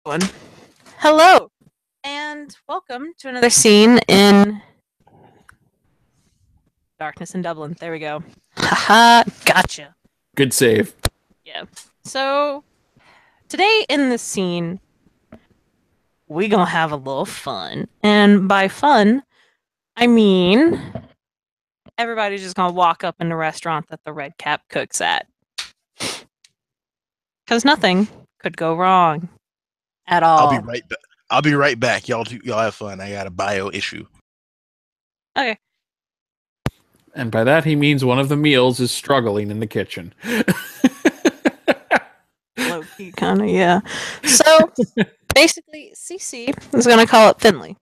One. Hello, and welcome to another scene in Darkness in Dublin. There we go. Haha, gotcha. Good save. Yeah. So, today in this scene, we gonna have a little fun. And by fun, I mean everybody's just gonna walk up in the restaurant that the Red Cap cooks at. Because nothing could go wrong at I'll be all. right back. I'll be right back. Y'all have fun. I got a bio issue. Okay. And by that he means one of the meals is struggling in the kitchen. Low key, kind of, yeah. So, basically, Cece is gonna call up Finley.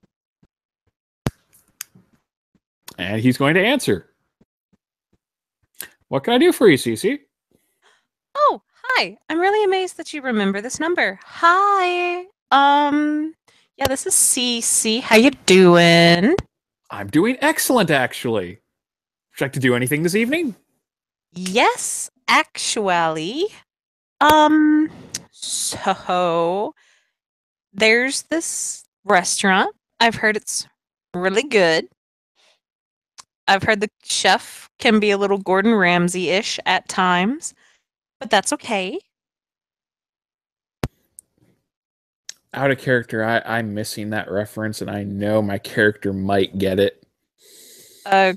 And he's going to answer. What can I do for you, Cece? Oh, hi. I'm really amazed that you remember this number. Hi. Yeah, this is Cece. How you doing? I'm doing excellent, actually. Would you like to do anything this evening? Yes, actually. So there's this restaurant. I've heard it's really good. I've heard the chef can be a little Gordon Ramsay-ish at times, but that's okay. Out of character, I'm missing that reference, and I know my character might get it.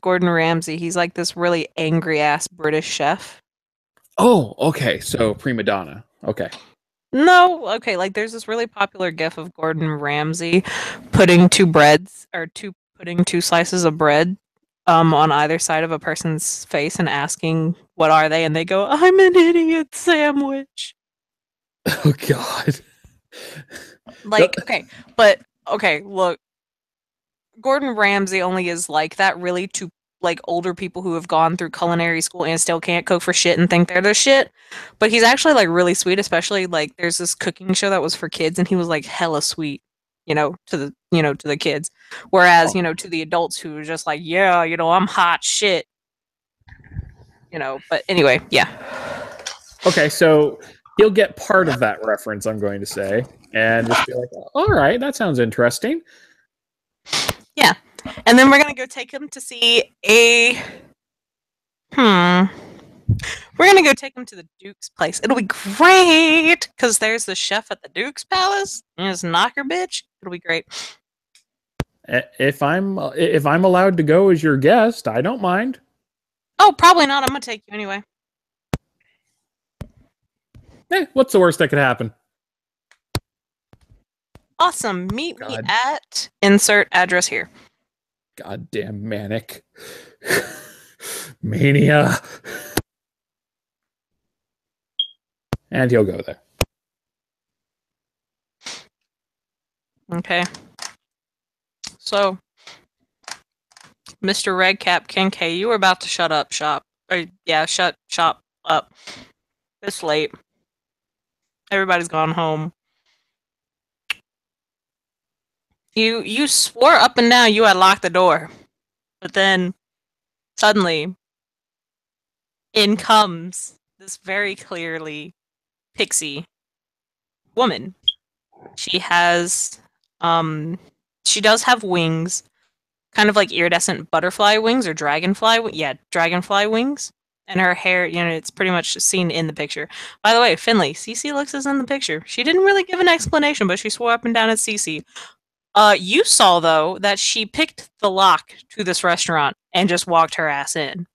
Gordon Ramsay, he's like this really angry ass British chef. Oh, okay. So prima donna. Okay. No, okay, like there's this really popular gif of Gordon Ramsay putting putting two slices of bread on either side of a person's face and asking what are they, and they go, I'm an idiot sandwich. Oh God. Like, okay, look, Gordon Ramsay only is like that really to like older people who have gone through culinary school and still can't cook for shit and think they're the shit. But he's actually like really sweet, especially like there's this cooking show that was for kids and he was like hella sweet, to the kids. Whereas, to the adults who were just like, yeah, I'm hot shit. But anyway, yeah. Okay, so he'll get part of that reference, I'm going to say, and just be like, all right, that sounds interesting. Yeah. And then we're gonna go take him to see we're gonna go take him to the Duke's place. It'll be great because there's the chef at the Duke's palace and his knocker bitch. It'll be great. If I'm allowed to go as your guest, I don't mind. Oh, probably not. I'm gonna take you anyway. What's the worst that could happen? Awesome. Meet me at insert address here. Goddamn manic. Mania. And he'll go there. Okay. So, Mr. Redcap Kincaid, you were about to shut up shop. Shut shop up. It's late. Everybody's gone home. You swore up and down you had locked the door. But then suddenly in comes this very clearly pixie woman. She has she does have wings, kind of like iridescent butterfly wings or dragonfly wings. And her hair, it's pretty much seen in the picture. By the way, Finley, Cece looks as in the picture. She didn't really give an explanation, but she swore up and down at Cece. You saw, though, that she picked the lock to this restaurant and just walked her ass in.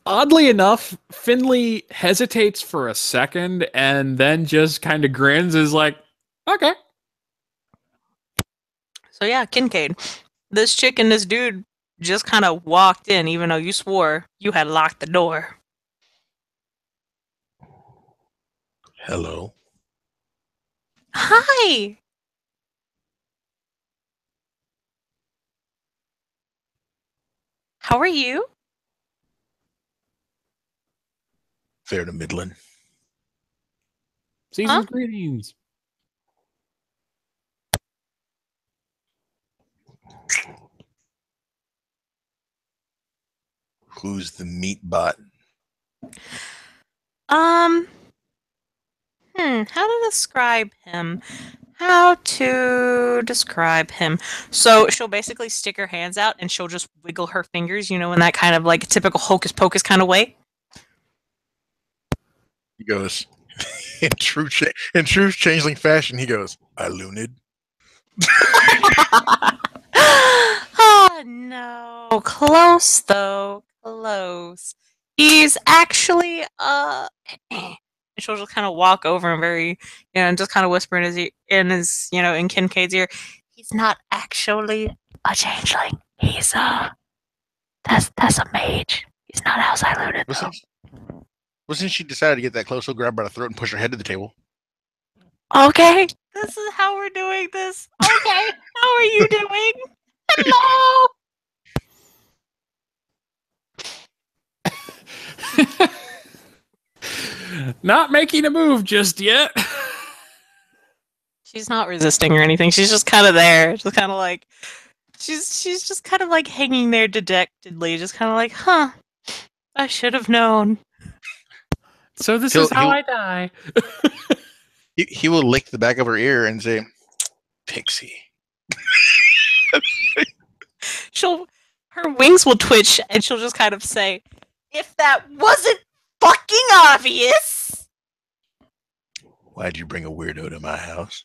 Oddly enough, Finley hesitates for a second and then just kind of grins, is like, okay. So yeah, Kincaid. This chick and this dude just kind of walked in, even though you swore you had locked the door. Hello. Hi! How are you? Fair to Midland. Season's greetings. Who's the meat bot? Um. How to describe him? How to describe him? So she'll basically stick her hands out and she'll just wiggle her fingers, in that kind of like typical hocus pocus kind of way. He goes in true changeling fashion. He goes, "I looned." Oh no, close though, close. He's actually she'll just kind of walk over and and just kind of whisper in in Kincaid's ear. He's not actually a changeling. He's that's a mage. He's not outside looted though. Wasn't she decided to get that close? He'll grab her by the throat and push her head to the table. Okay, this is how we're doing this. Okay, how are you doing? Hello. Not making a move just yet. She's not resisting or anything. She's just kind of there. Just kind of like she's just kind of like hanging there dejectedly, just kind of like, "Huh. I should have known." So this is how I die. He will lick the back of her ear and say, "Pixie." Her wings will twitch and she'll just kind of say, "If that wasn't fucking obvious." Why'd you bring a weirdo to my house?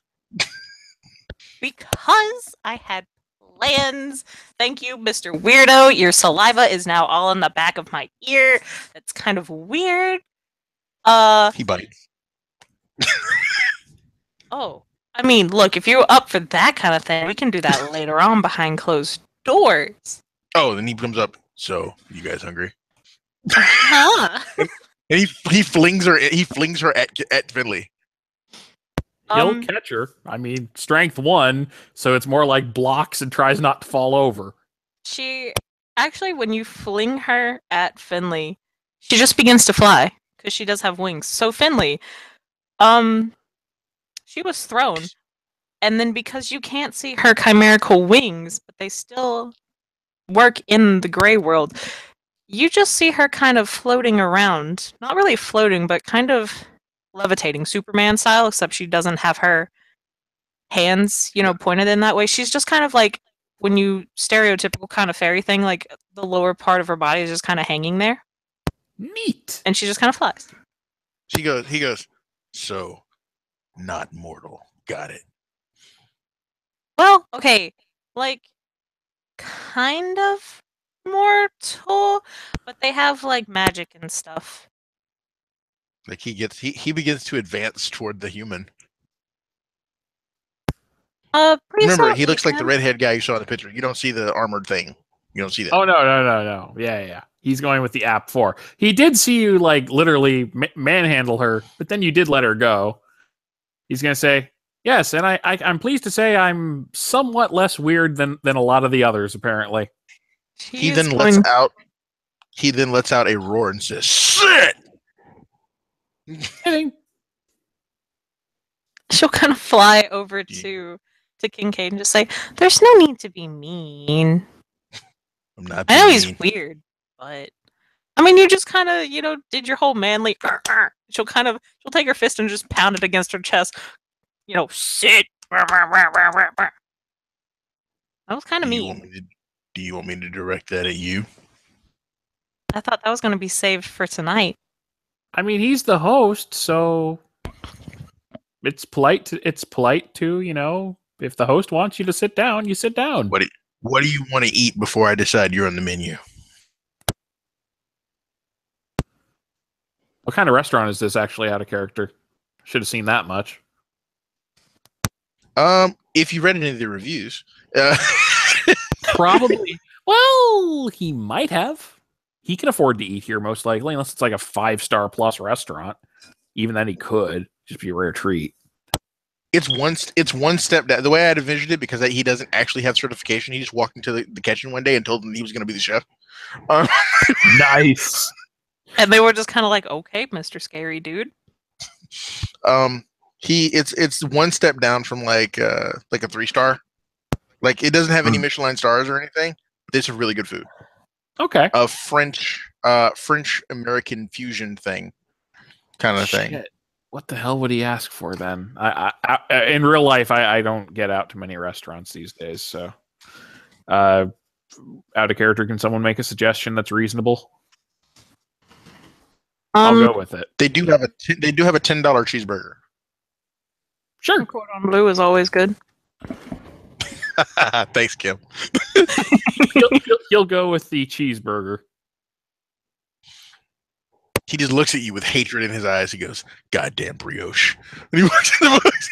Because I had plans. Thank you, Mr. Weirdo. Your saliva is now all in the back of my ear. That's kind of weird. He bites. Oh, I mean, look, if you're up for that kind of thing, we can do that later on behind closed doors. Oh, then he comes up. So, you guys hungry? Huh? And he flings her. He flings her at Finley. He'll catch her. I mean, strength 1, so it's more like blocks and tries not to fall over. She actually, when you fling her at Finley, she just begins to fly because she does have wings. So Finley, she was thrown, and then because you can't see her chimerical wings, but they still work in the gray world, you just see her kind of floating around. Not really floating, but kind of levitating, Superman style, except she doesn't have her hands, pointed in that way. She's just kind of like, when you stereotypical kind of fairy thing, like the lower part of her body is just kind of hanging there. Neat. And she just kind of flies. He goes, so not mortal. Got it. Well, okay. Like, kind of mortal, but they have like magic and stuff. Like he begins to advance toward the human. Remember, he looks like the redhead guy you saw in the picture. You don't see the armored thing. You don't see that. Oh no. Yeah. He's going with the app 4. He did see you like literally manhandle her, but then you did let her go. He's gonna say yes, and I'm pleased to say I'm somewhat less weird than a lot of the others. Apparently, he then lets out a roar and says, "Sit!" Kidding. She'll kind of fly over to Kincaid and just say, "There's no need to be mean." I'm not. I know he's weird, but I mean, you just kind of, did your whole manly. She'll take her fist and just pound it against her chest. Sit. That was kind of mean. Do you want me to direct that at you? I thought that was going to be saved for tonight. I mean, he's the host, so it's polite to if the host wants you to sit down, you sit down. What do you want to eat before I decide you're on the menu? What kind of restaurant is this actually out of character? Should have seen that much. If you read any of the reviews, probably. Well, he might have. He can afford to eat here most likely, unless it's like a 5-star plus restaurant. Even then, he could just be a rare treat. It's one step down. The way I'd envisioned it, because he doesn't actually have certification. He just walked into the kitchen one day and told them he was going to be the chef. Nice. And they were just kind of like, "Okay, Mr. Scary Dude." It's one step down from like a 3-star. Like, it doesn't have any Michelin stars or anything. It's really good food. Okay. A French American fusion thing, kind of thing. what the hell would he ask for then? In real life, I don't get out to many restaurants these days, so out of character, can someone make a suggestion that's reasonable? I'll go with it. They do have a $10 cheeseburger. Sure. Cordon bleu is always good. Thanks, Kim. He'll go with the cheeseburger. He just looks at you with hatred in his eyes. He goes, "Goddamn brioche!" And he walks in the box.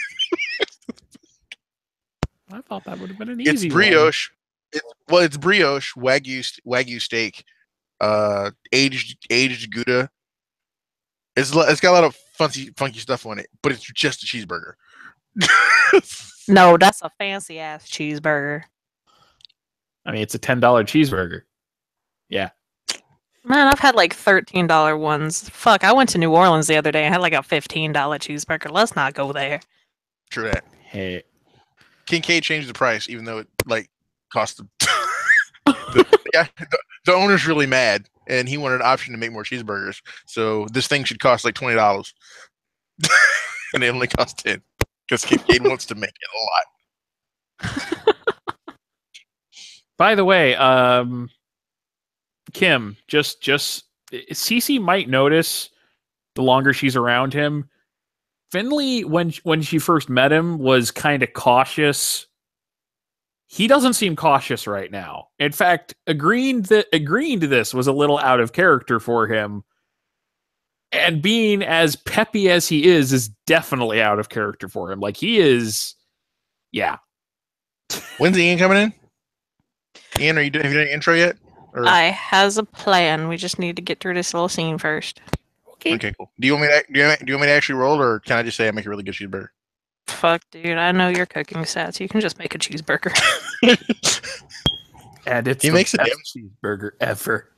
I thought that would have been an easy It's brioche. It's brioche wagyu steak, aged Gouda. It's got a lot of funky stuff on it, but it's just a cheeseburger. No, that's a fancy ass cheeseburger. I mean, it's a $10 cheeseburger. Yeah. Man, I've had like $13 ones. Fuck, I went to New Orleans the other day and had like a $15 cheeseburger. Let's not go there. True that. Hey. Kincaid changed the price, even though it like cost them. The owner's really mad, and he wanted an option to make more cheeseburgers. So this thing should cost like $20, and it only costs 10 because Kincaid wants to make it a lot. By the way, Kim, just Cece might notice the longer she's around him. Finley, when she first met him, was kind of cautious. He doesn't seem cautious right now. In fact, agreeing to this was a little out of character for him. And being as peppy as he is definitely out of character for him. Like, he is, yeah. When's Ian coming in? Ian, have you done an intro yet? Or? I has a plan. We just need to get through this little scene first. Okay, cool. Do you want me to actually roll, or can I just say I make a really good cheeseburger? Fuck, dude. I know your cooking stats. You can just make a cheeseburger. And it's he makes a damn cheeseburger ever.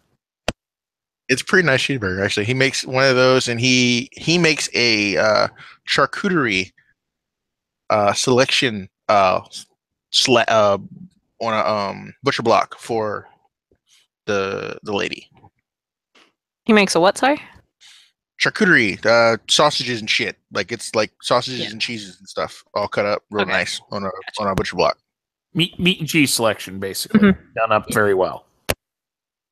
It's a pretty nice cheeseburger, actually. He makes one of those, and he makes a charcuterie selection on a butcher block for the lady. He makes a what, sorry? Charcuterie, sausages and shit. Like, it's like sausages and cheeses and stuff, all cut up real nice on a butcher block. Meat and cheese selection, basically, done up very well.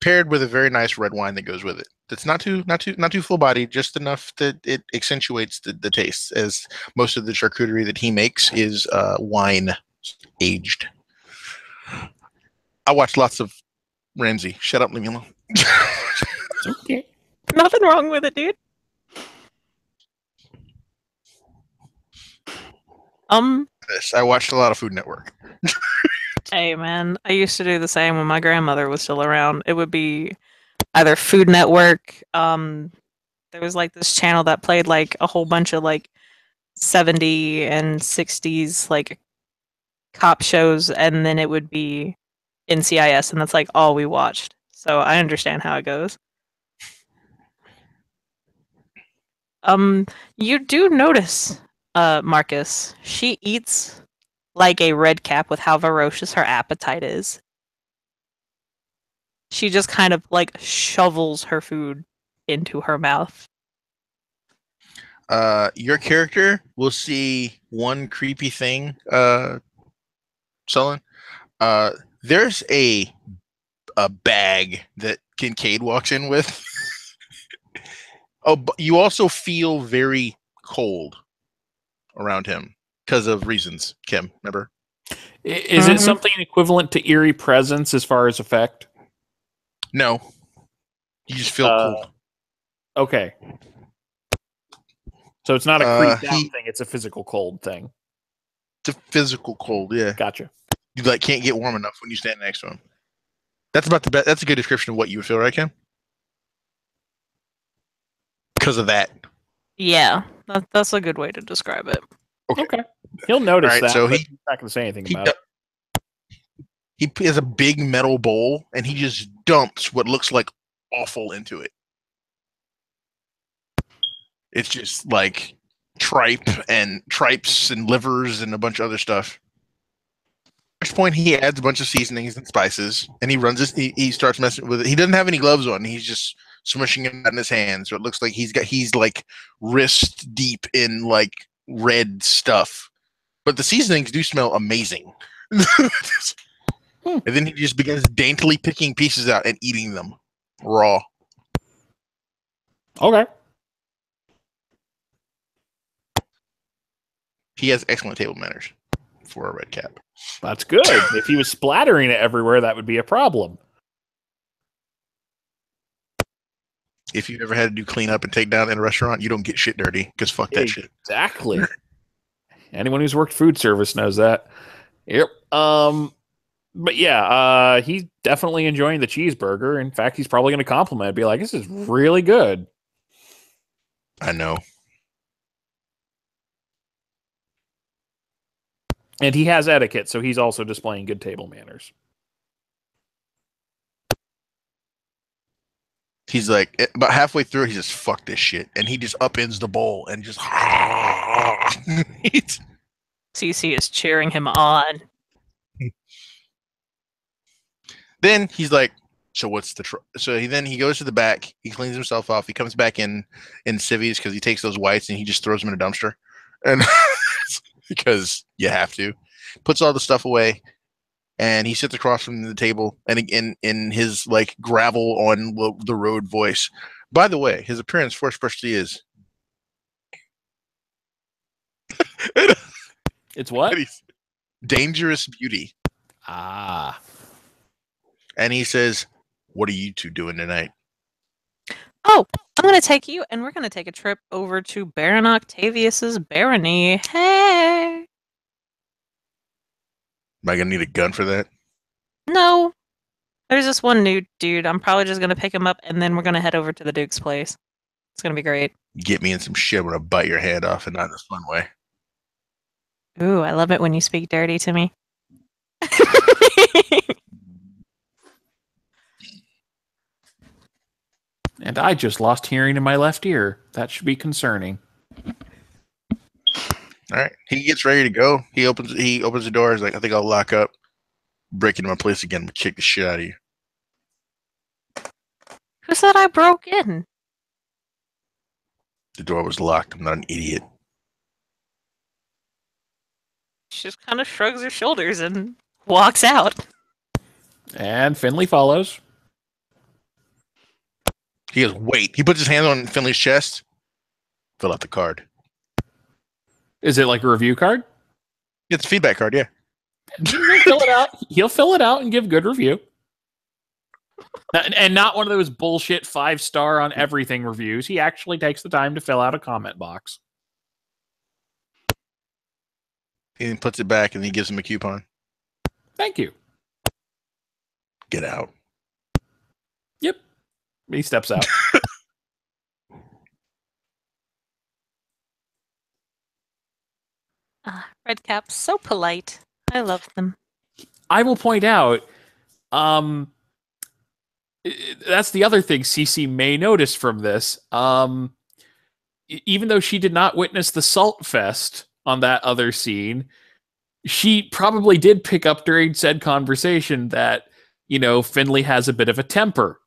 Paired with a very nice red wine that goes with it. That's not too full bodied, just enough that it accentuates the taste. As most of the charcuterie that he makes is wine aged. I watch lots of Ramsay. Shut up, leave me alone. Okay. Nothing wrong with it, dude. I watched a lot of Food Network. Hey, man. I used to do the same when my grandmother was still around. It would be either Food Network. There was like this channel that played like a whole bunch of like 70s and 60s like cop shows, and then it would be NCIS, and that's like all we watched. So I understand how it goes. You do notice, Marcus, she eats like a red cap with how ferocious her appetite is. She just kind of like shovels her food into her mouth. Your character will see one creepy thing, Sullen. There's a bag that Kincaid walks in with. Oh, but you also feel very cold around him because of reasons, Kim, remember? Is it something equivalent to eerie presence as far as effect? No. You just feel cold. Okay. So it's not a creeped out thing, it's a physical cold thing. It's a physical cold, yeah. Gotcha. You like can't get warm enough when you stand next to him. That's about the best. That's a good description of what you would feel, right, Kim? Because of that. Yeah, that's a good way to describe it. Okay. He'll notice that, so but he's not going to say anything about it. He has a big metal bowl, and he just dumps what looks like offal into it. It's just like tripes and livers and a bunch of other stuff. At which point he adds a bunch of seasonings and spices, and he starts messing with it. He doesn't have any gloves on. He's just smushing him out in his hand. So it looks like he's like wrist deep in like red stuff. But the seasonings do smell amazing. And then he just begins daintily picking pieces out and eating them raw. Okay. He has excellent table manners for a red cap. That's good. If he was splattering it everywhere, that would be a problem. If you've ever had to do cleanup and take down in a restaurant, you don't get shit dirty because fuck that shit. Exactly. Anyone who's worked food service knows that. Yep. But yeah, he's definitely enjoying the cheeseburger. In fact, he's probably going to compliment it, be like, "This is really good." I know. And he has etiquette, so he's also displaying good table manners. He's like, about halfway through, he just, fuck this shit. And he just upends the bowl and just... CC is cheering him on. Then he's like, so what's the... then he goes to the back. He cleans himself off. He comes back in civvies because he takes those whites and he just throws them in a dumpster. And because you have to. Puts all the stuff away. And he sits across from the table and in his like gravel on the road voice. By the way, his appearance for especially is... It's what? Dangerous beauty. Ah. And he says, what are you two doing tonight? Oh, I'm going to take you, and we're going to take a trip over to Baron Octavius's barony. Hey! Am I going to need a gun for that? No. There's this one new dude. I'm probably just going to pick him up, and then we're going to head over to the Duke's place. It's going to be great. Get me in some shit, I'm going to bite your hand off, and not in a fun way. Ooh, I love it when you speak dirty to me. And I just lost hearing in my left ear. That should be concerning. All right. He gets ready to go. He opens the door. He's like, I think I'll lock up. Break into my place again. Kick the shit out of you. Who said I broke in? The door was locked. I'm not an idiot. She just kind of shrugs her shoulders and walks out. And Finley follows. He goes, wait. He puts his hand on Finley's chest. Fill out the card. Is it like a review card? It's a feedback card, yeah. He'll fill it out. He'll fill it out and give good review. And not one of those bullshit 5-star on everything reviews. He actually takes the time to fill out a comment box. He then puts it back and he gives him a coupon. Thank you. Get out. Yep. He steps out. Redcaps, so polite. I love them. I will point out, that's the other thing CC may notice from this. Even though she did not witness the Salt Fest on that other scene, she probably did pick up during said conversation that, Finley has a bit of a temper.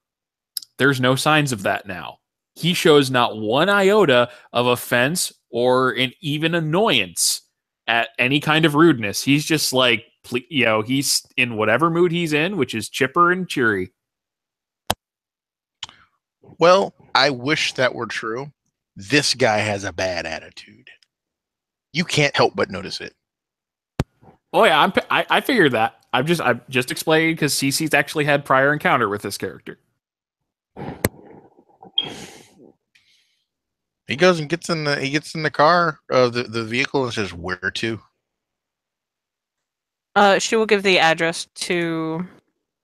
There's no signs of that now. He shows not one iota of offense or even annoyance at any kind of rudeness. He's just like, he's in whatever mood he's in, which is chipper and cheery. Well, I wish that were true. This guy has a bad attitude. You can't help but notice it. Oh yeah, I figured that. I've just explained because CC's actually had prior encounter with this character. He goes and gets in the car, the vehicle, and says, "Where to?" She will give the address to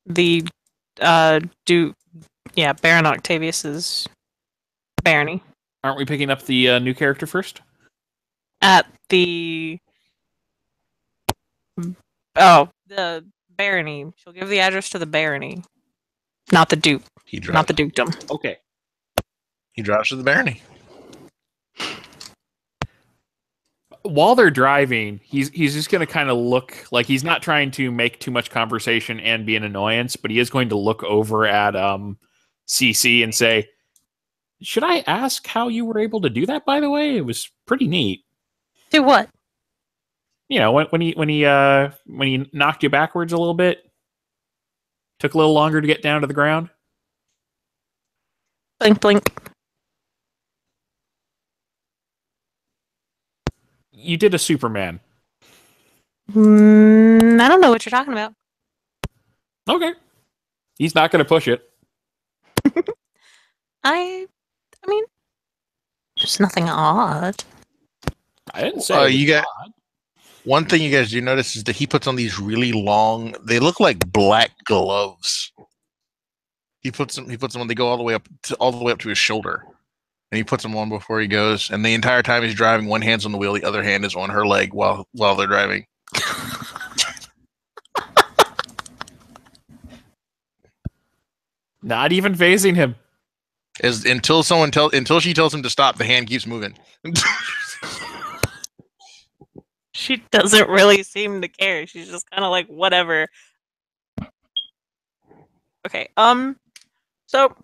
the Baron Octavius's barony. Aren't we picking up the new character first? At the the barony. She'll give the address to the barony, not the duke, not the dukedom. Okay. He drives to the barony. While they're driving, he's just going to kind of look like he's not trying to make too much conversation and be an annoyance, but he is going to look over at CC and say, Should I ask how you were able to do that? By the way, it was pretty neat. Do what? You know, when he knocked you backwards a little bit, took a little longer to get down to the ground. Blink, blink. You did a Superman. I don't know what you're talking about. Okay, he's not going to push it. I mean, there's nothing odd. I didn't say. You got one thing you guys do notice is that he puts on these really long. They look like black gloves. He puts them on. They go all the way up to his shoulder, and he puts them on before he goes. And the entire time he's driving, one hand's on the wheel, the other hand is on her leg while they're driving. Not even phasing him. Until she tells him to stop, the hand keeps moving. She doesn't really seem to care. She's just kind of like, whatever. Okay, so,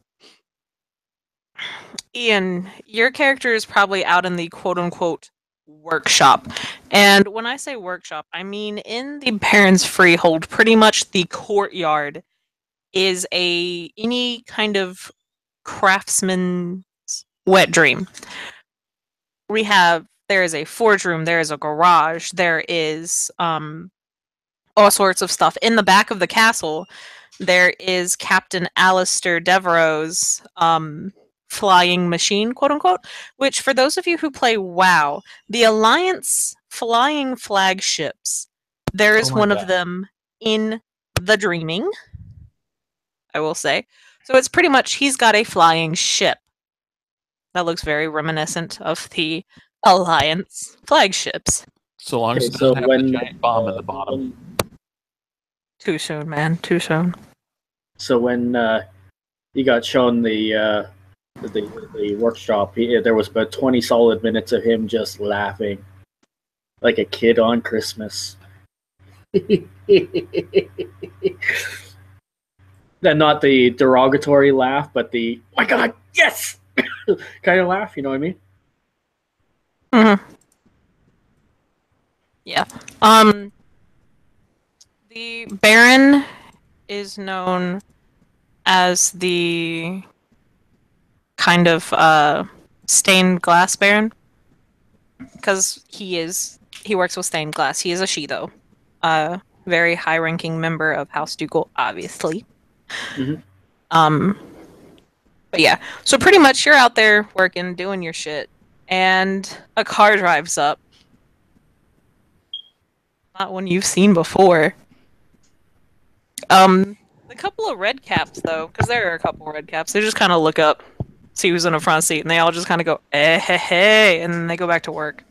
Ian, your character is probably out in the quote-unquote workshop. And when I say workshop, I mean in the Baron's freehold, pretty much the courtyard is any kind of craftsman's wet dream. There is a forge room, there is a garage, there is all sorts of stuff. In the back of the castle, there is Captain Alistair Devereaux's flying machine, quote unquote, which for those of you who play WoW, the Alliance flying flagships, there is one of them in the Dreaming, I will say. So it's pretty much, he's got a flying ship. That looks very reminiscent of the Alliance flagships. So long as it doesn't have a giant bomb at the bottom. Too soon, man. Too soon. So when he got shown the workshop, there was about 20 solid minutes of him just laughing like a kid on Christmas. And not the derogatory laugh, but the "my God, yes!" kind of laugh. You know what I mean? Mm-hmm. Yeah. The Baron is known as the kind of stained glass Baron, because he works with stained glass. He is a she-though. Very high-ranking member of House Ducal, obviously. Mm-hmm. But yeah, so pretty much you're out there working, doing your shit, and a car drives up. Not one you've seen before. The couple of red caps, though, because there are a couple of red caps, they just kind of look up, see who's in the front seat, and they all just kind of go, eh, hey, hey, and then they go back to work.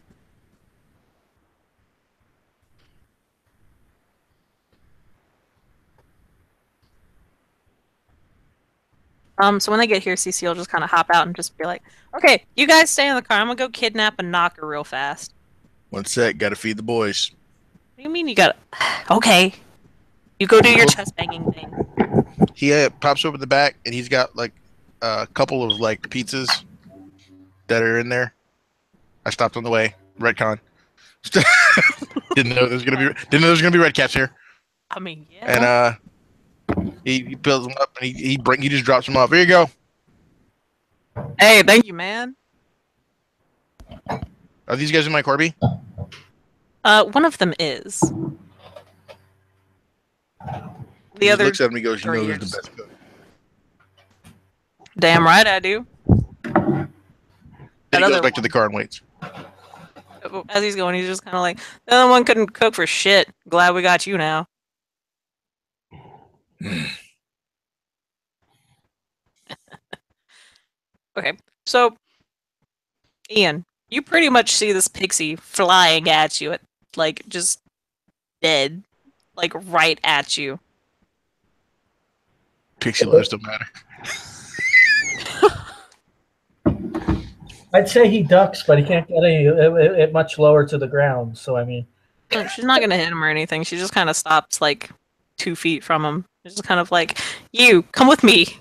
So when they get here, CC will just kind of hop out and just be like, okay, you guys stay in the car, I'm gonna go kidnap and knock her real fast. One sec, gotta feed the boys. What do you mean you gotta... Okay. You go do your chest banging thing. He pops open the back, and he's got like a couple of like pizzas that are in there. I stopped on the way. Redcon. Didn't know there's gonna be red caps here. I mean, yeah. And he builds them up, and he just drops them off. Here you go. Hey, thank you, man. Are these guys in my Corby? One of them is. The other looks at him and he goes, "You know who's years. the best cook?" Damn right I do. Then he goes back to the car and waits. As he's going, he's just kind of like, the other one couldn't cook for shit. Glad we got you now. Okay, so Ian, you pretty much see this pixie flying at you, like just dead, like right at you. Pixie lives don't matter. I'd say he ducks, but he can't get it much lower to the ground. So I mean, She's not gonna hit him or anything. She just kind of stops like 2 feet from him. She's just kind of like, "You come with me."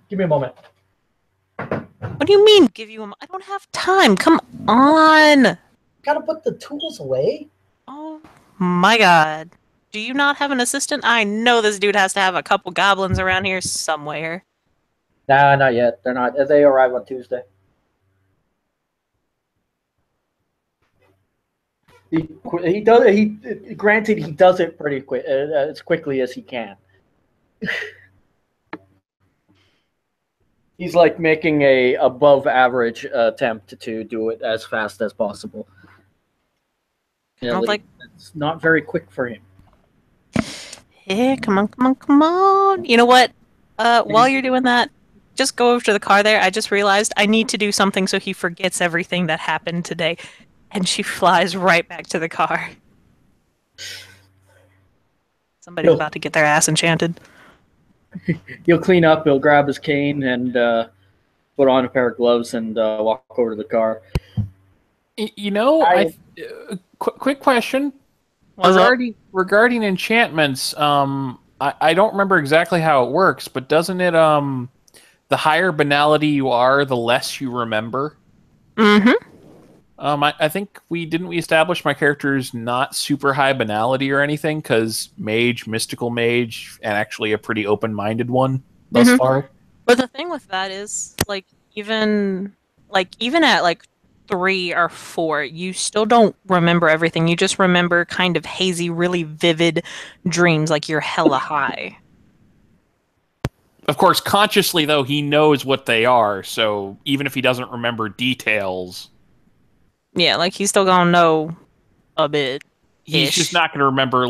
Give me a moment. What do you mean, give you I don't have time. Come on. Gotta put the tools away. Oh my god. Do you not have an assistant? I know this dude has to have a couple goblins around here somewhere. Nah, not yet. They're not. They arrive on Tuesday. He does. He granted he does it pretty quick, as quickly as he can. He's like making a above average attempt to do it as fast as possible. Yeah, Like, it's not very quick for him. hey, come on, come on, come on. You know what? While you're doing that, just go over to the car there. I just realized I need to do something so he forgets everything that happened today. And she flies right back to the car. Somebody's about to get their ass enchanted. He'll clean up, he'll grab his cane and put on a pair of gloves and walk over to the car. You know, quick question. Regarding enchantments, I don't remember exactly how it works, but doesn't it, the higher banality you are, the less you remember? Mm-hmm. I think we establish my character's not super high banality or anything, because mystical mage, and actually a pretty open-minded one thus far. But the thing with that is, even at 3 or 4, you still don't remember everything. You just remember kind of hazy, really vivid dreams, like you're hella high. Of course, consciously though, he knows what they are, so even if he doesn't remember details, yeah, he's still gonna know a bit. He's just not going to remember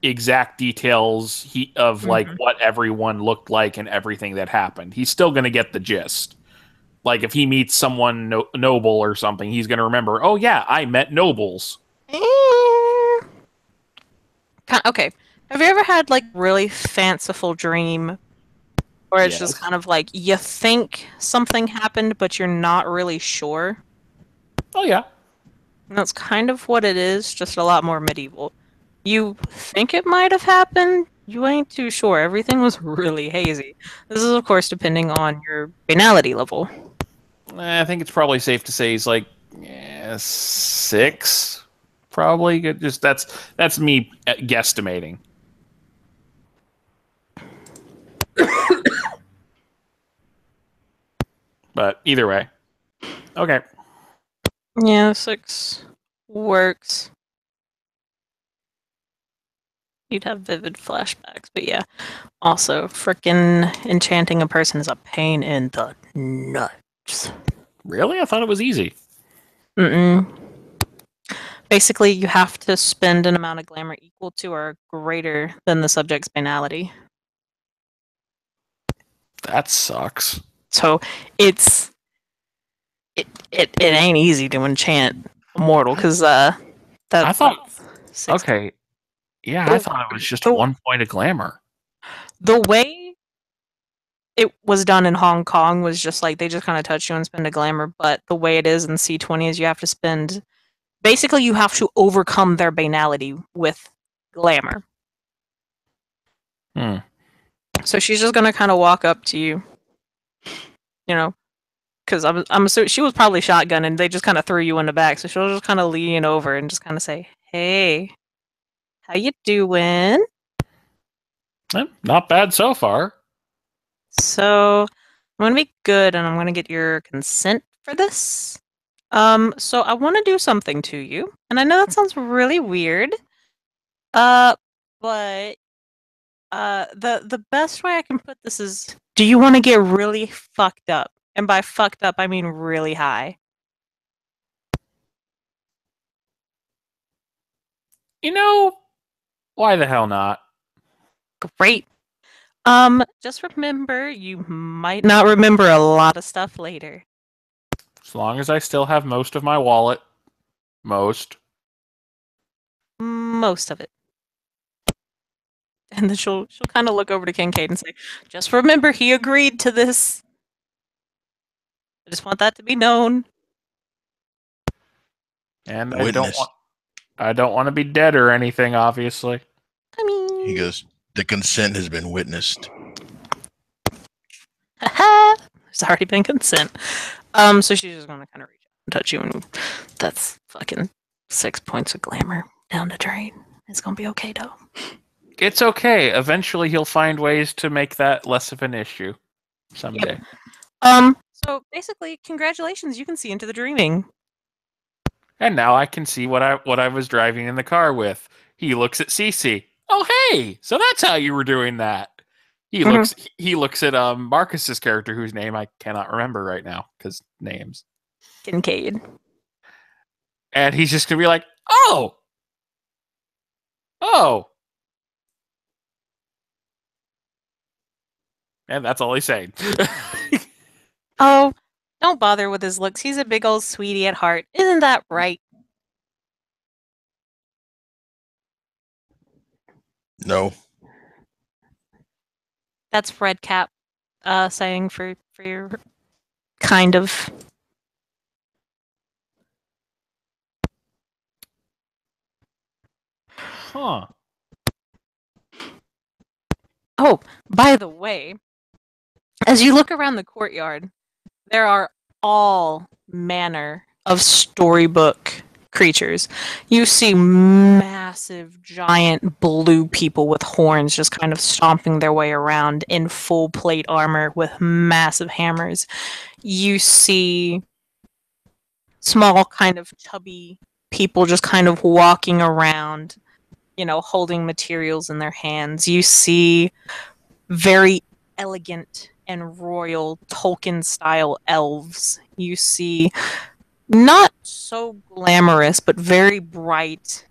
exact details of what everyone looked like and everything that happened. He's still going to get the gist. Like if he meets someone noble or something, he's going to remember, oh yeah, I met nobles. Okay. Have you ever had really fanciful dream where it's just kind of you think something happened but you're not really sure? Oh yeah. And that's kind of what it is, just a lot more medieval. You think it might have happened, you ain't too sure. Everything was really hazy. This is, of course, depending on your banality level. I think it's probably safe to say he's 6, probably. Just that's me guesstimating. But either way, okay. Yeah, 6 works. You'd have vivid flashbacks, but yeah. Also, frickin' enchanting a person is a pain in the nuts. Really? I thought it was easy. Basically, you have to spend an amount of glamour equal to or greater than the subject's banality. That sucks. So it ain't easy to enchant a mortal because I thought 6. Okay. Yeah, I thought it was just 1 point of glamour. The way it was done in Hong Kong was just they just kind of touch you and spend a glamour, but the way it is in C20 is you have to spend... Basically, you have to overcome their banality with glamour. So she's just gonna kind of walk up to you, because I'm assuming she was probably shotgun and they just kind of threw you in the back, so she'll just kind of lean over and just kind of say, "Hey, how you doing?" Not bad so far. So I'm gonna be good, and I'm gonna get your consent for this. So I want to do something to you, and I know that sounds really weird. But the best way I can put this is, do you want to get really fucked up? And by fucked up, I mean really high. Why the hell not? Great. Just remember, you might not remember a lot of stuff later. As long as I still have most of my wallet. Most of it. And then she'll kind of look over to Kincaid and say, "Just remember, he agreed to this. I just want that to be known." And Witness. I don't want to be dead or anything, obviously. I mean, He goes, the consent has been witnessed. There's already been consent. So she's just gonna kind of reach out and touch you, and that's fucking 6 points of glamour down the drain. It's gonna be okay, though. It's okay. Eventually, he'll find ways to make that less of an issue someday. So basically, congratulations, you can see into the dreaming. And now I can see what I was driving in the car with. He looks at Cece. Oh, hey! So that's how you were doing that. He looks at Marcus's character, whose name I cannot remember right now because names. Kincaid. And he's just gonna be like, oh, and that's all he's saying. Oh, don't bother with his looks. He's a big old sweetie at heart. Isn't that right? No. That's Red Cap saying for your kind of. Huh. Oh, by the way, as you look around the courtyard, there are all manner of storybook creatures. You see massive, giant blue people with horns just kind of stomping their way around in full plate armor with massive hammers. You see small, kind of chubby people just kind of walking around, holding materials in their hands. You see very elegant and royal Tolkien-style elves. You see not so glamorous, but very bright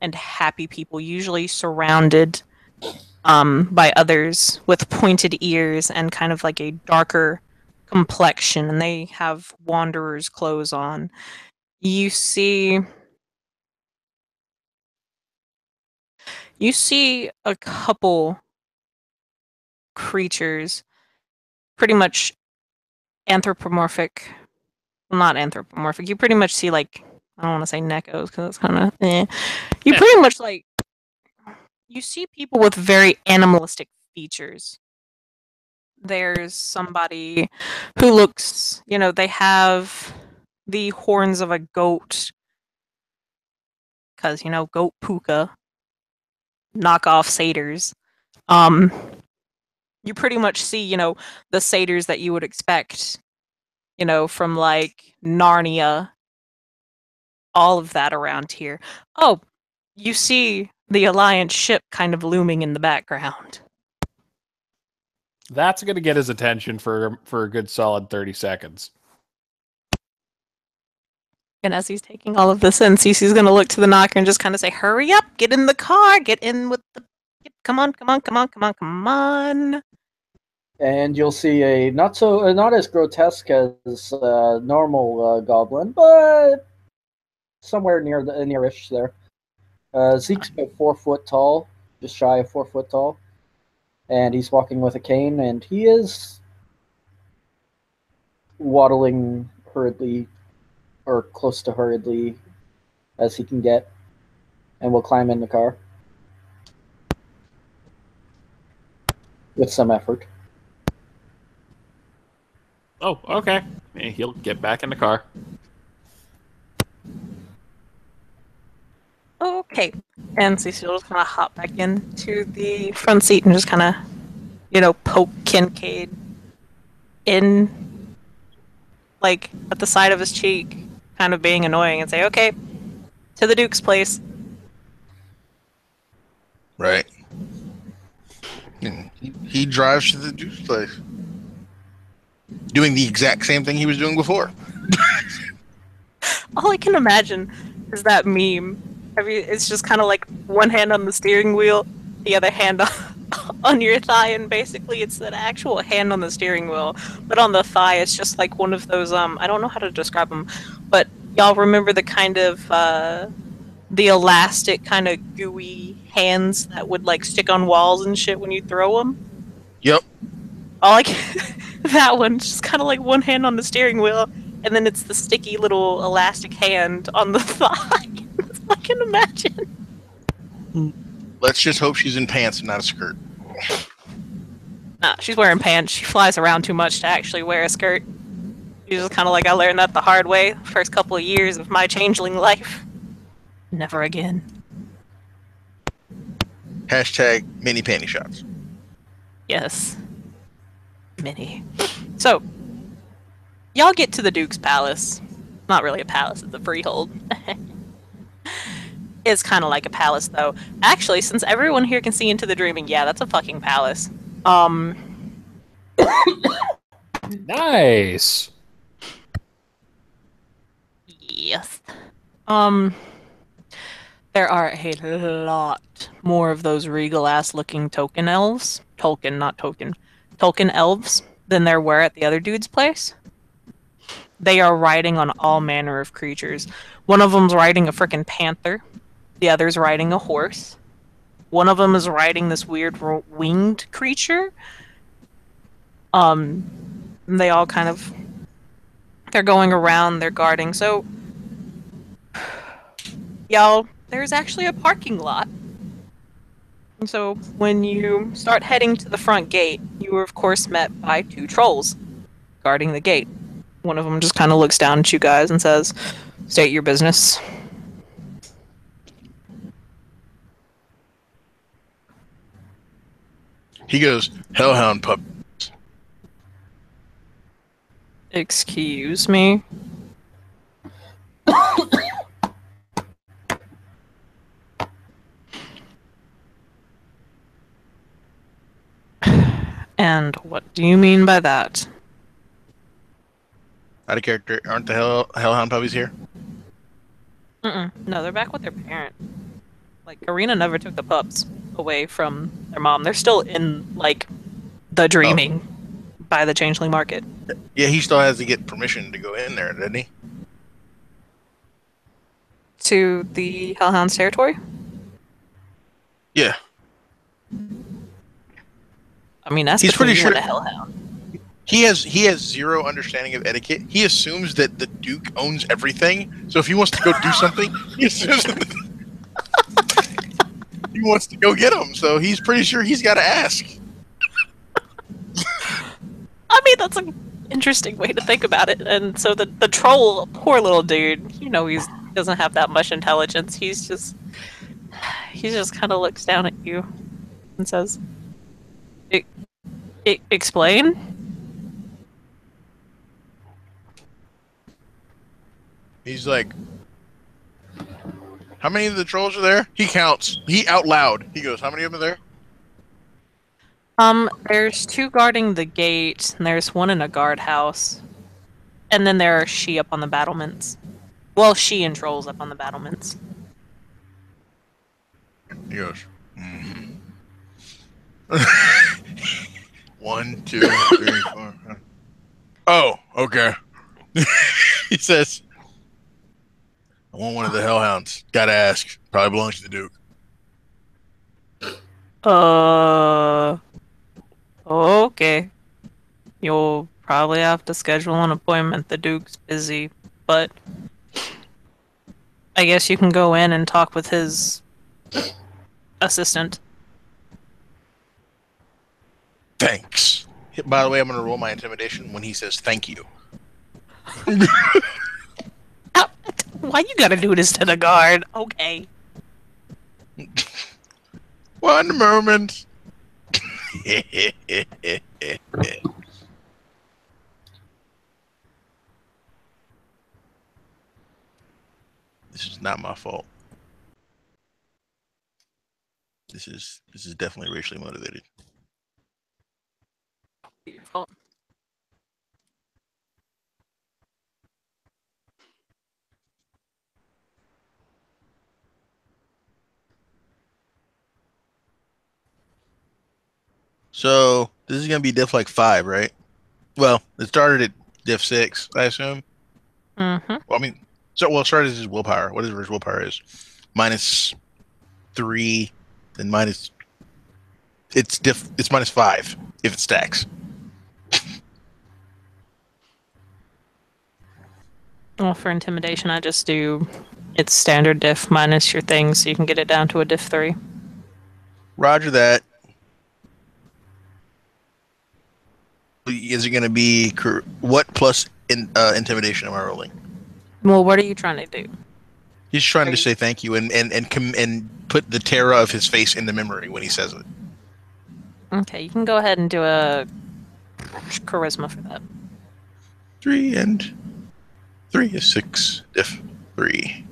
and happy people, usually surrounded by others with pointed ears and kind of like a darker complexion, and they have wanderer's clothes on. You see a couple creatures, pretty much anthropomorphic. Well, not anthropomorphic. You pretty much see, like, I don't want to say neckos because it's kind of You pretty much you see people with very animalistic features. There's somebody who looks, they have the horns of a goat because, goat puka, knockoff satyrs. You pretty much see, the satyrs that you would expect, from like Narnia, all of that around here. Oh, you see the Alliance ship kind of looming in the background. That's going to get his attention for a good solid 30 seconds. And as he's taking all of this in, Cece's going to look to the knocker and just kind of say, hurry up, get in the car, get in with the... Come on. And you'll see a not as grotesque as normal goblin, but somewhere nearish there. Zeke's about 4 foot tall, just shy of 4 foot tall, and he's walking with a cane, and he is waddling hurriedly, or close to hurriedly as he can get, and will climb in the car with some effort. Oh, okay. He'll get back in the car. Okay. And Cecile just kind of hop back into the front seat and just kind of, poke Kincaid in, like, at the side of his cheek, kind of being annoying, and say, okay, to the Duke's place. Right. He drives to the Duke's place. Doing the exact same thing he was doing before. All I can imagine is that meme. It's just kind of like one hand on the steering wheel, the other hand on your thigh, and basically it's an actual hand on the steering wheel, but on the thigh it's just like one of those, I don't know how to describe them, but y'all remember the kind of, the elastic kind of gooey hands that would like stick on walls and shit when you throw them? Yep. That one, just kind of like one hand on the steering wheel, and then it's the sticky little elastic hand on the thigh. That's all I can imagine. Let's just hope she's in pants and not a skirt. Nah, she's wearing pants. She flies around too much to actually wear a skirt. She's just kind of like, I learned that the hard way. First couple of years of my changeling life. Never again. Hashtag mini panty shots. Yes. Many. So, y'all get to the Duke's palace. Not really a palace, it's a freehold. It's kind of like a palace, though. Actually, since everyone here can see into the dreaming, yeah, that's a fucking palace. Nice. Yes. There are a lot more of those regal-ass looking token elves. Tolkien, not token. Tolkien elves than there were at the other dude's place. They are riding on all manner of creatures. One of them's riding a frickin' panther. The other's riding a horse. One of them is riding this weird winged creature. They all kind of... They're going around, they're guarding. So, y'all, there's actually a parking lot. And so, when you start heading to the front gate, you are, of course, met by 2 trolls guarding the gate. One of them just kind of looks down at you guys and says, "State your business." He goes, Hellhound pup. Excuse me? And what do you mean by that? Out of character. Aren't the Hellhound puppies here? No, they're back with their parent. Like, Karina never took the pups away from their mom. They're still in, like, the dreaming by the Changeling Market. Yeah, he still has to get permission to go in there, doesn't he? To the Hellhound's territory? Yeah. I mean, that's He's between pretty you and sure- the Hellhound. He has zero understanding of etiquette. He assumes that the Duke owns everything. So if he wants to go do something, he assumes that he wants to go get him. So he's pretty sure he's got to ask. I mean, that's an interesting way to think about it. And so the troll, poor little dude, you know, he doesn't have that much intelligence. He just kind of looks down at you and says, "Explain." He's like, how many of the trolls are there? He counts. He out loud. He goes, how many of them are there? There's 2 guarding the gate, and there's 1 in a guardhouse. And then there are she up on the battlements. Well, she and trolls up on the battlements. He goes, 1, 2, 3, 4. Oh, okay. He says, I want one of the Hellhounds. Gotta ask. Probably belongs to the Duke. Okay. You'll probably have to schedule an appointment. The Duke's busy, but I guess you can go in and talk with his assistant. Thanks. By the way, I'm going to roll my intimidation when he says thank you. Why you gotta do this to the guard? Okay. 1 moment. This is not my fault. This is definitely racially motivated. Your fault. So this is gonna be diff like 5, right? Well, it started at diff 6, I assume. Mm-hmm. Well, I mean, it started as his willpower. Whatever his willpower is, -3, then minus. It's -5 if it stacks. Well, for intimidation, I just do its standard diff minus your thing, so you can get it down to a diff 3. Roger that. is it going to be what plus intimidation am I rolling? Well, what are you trying to do? He's trying to say thank you and put the terror of his face into memory when he says it. Okay, you can go ahead and do a charisma for that. 3 and 3 is 6. Diff 3.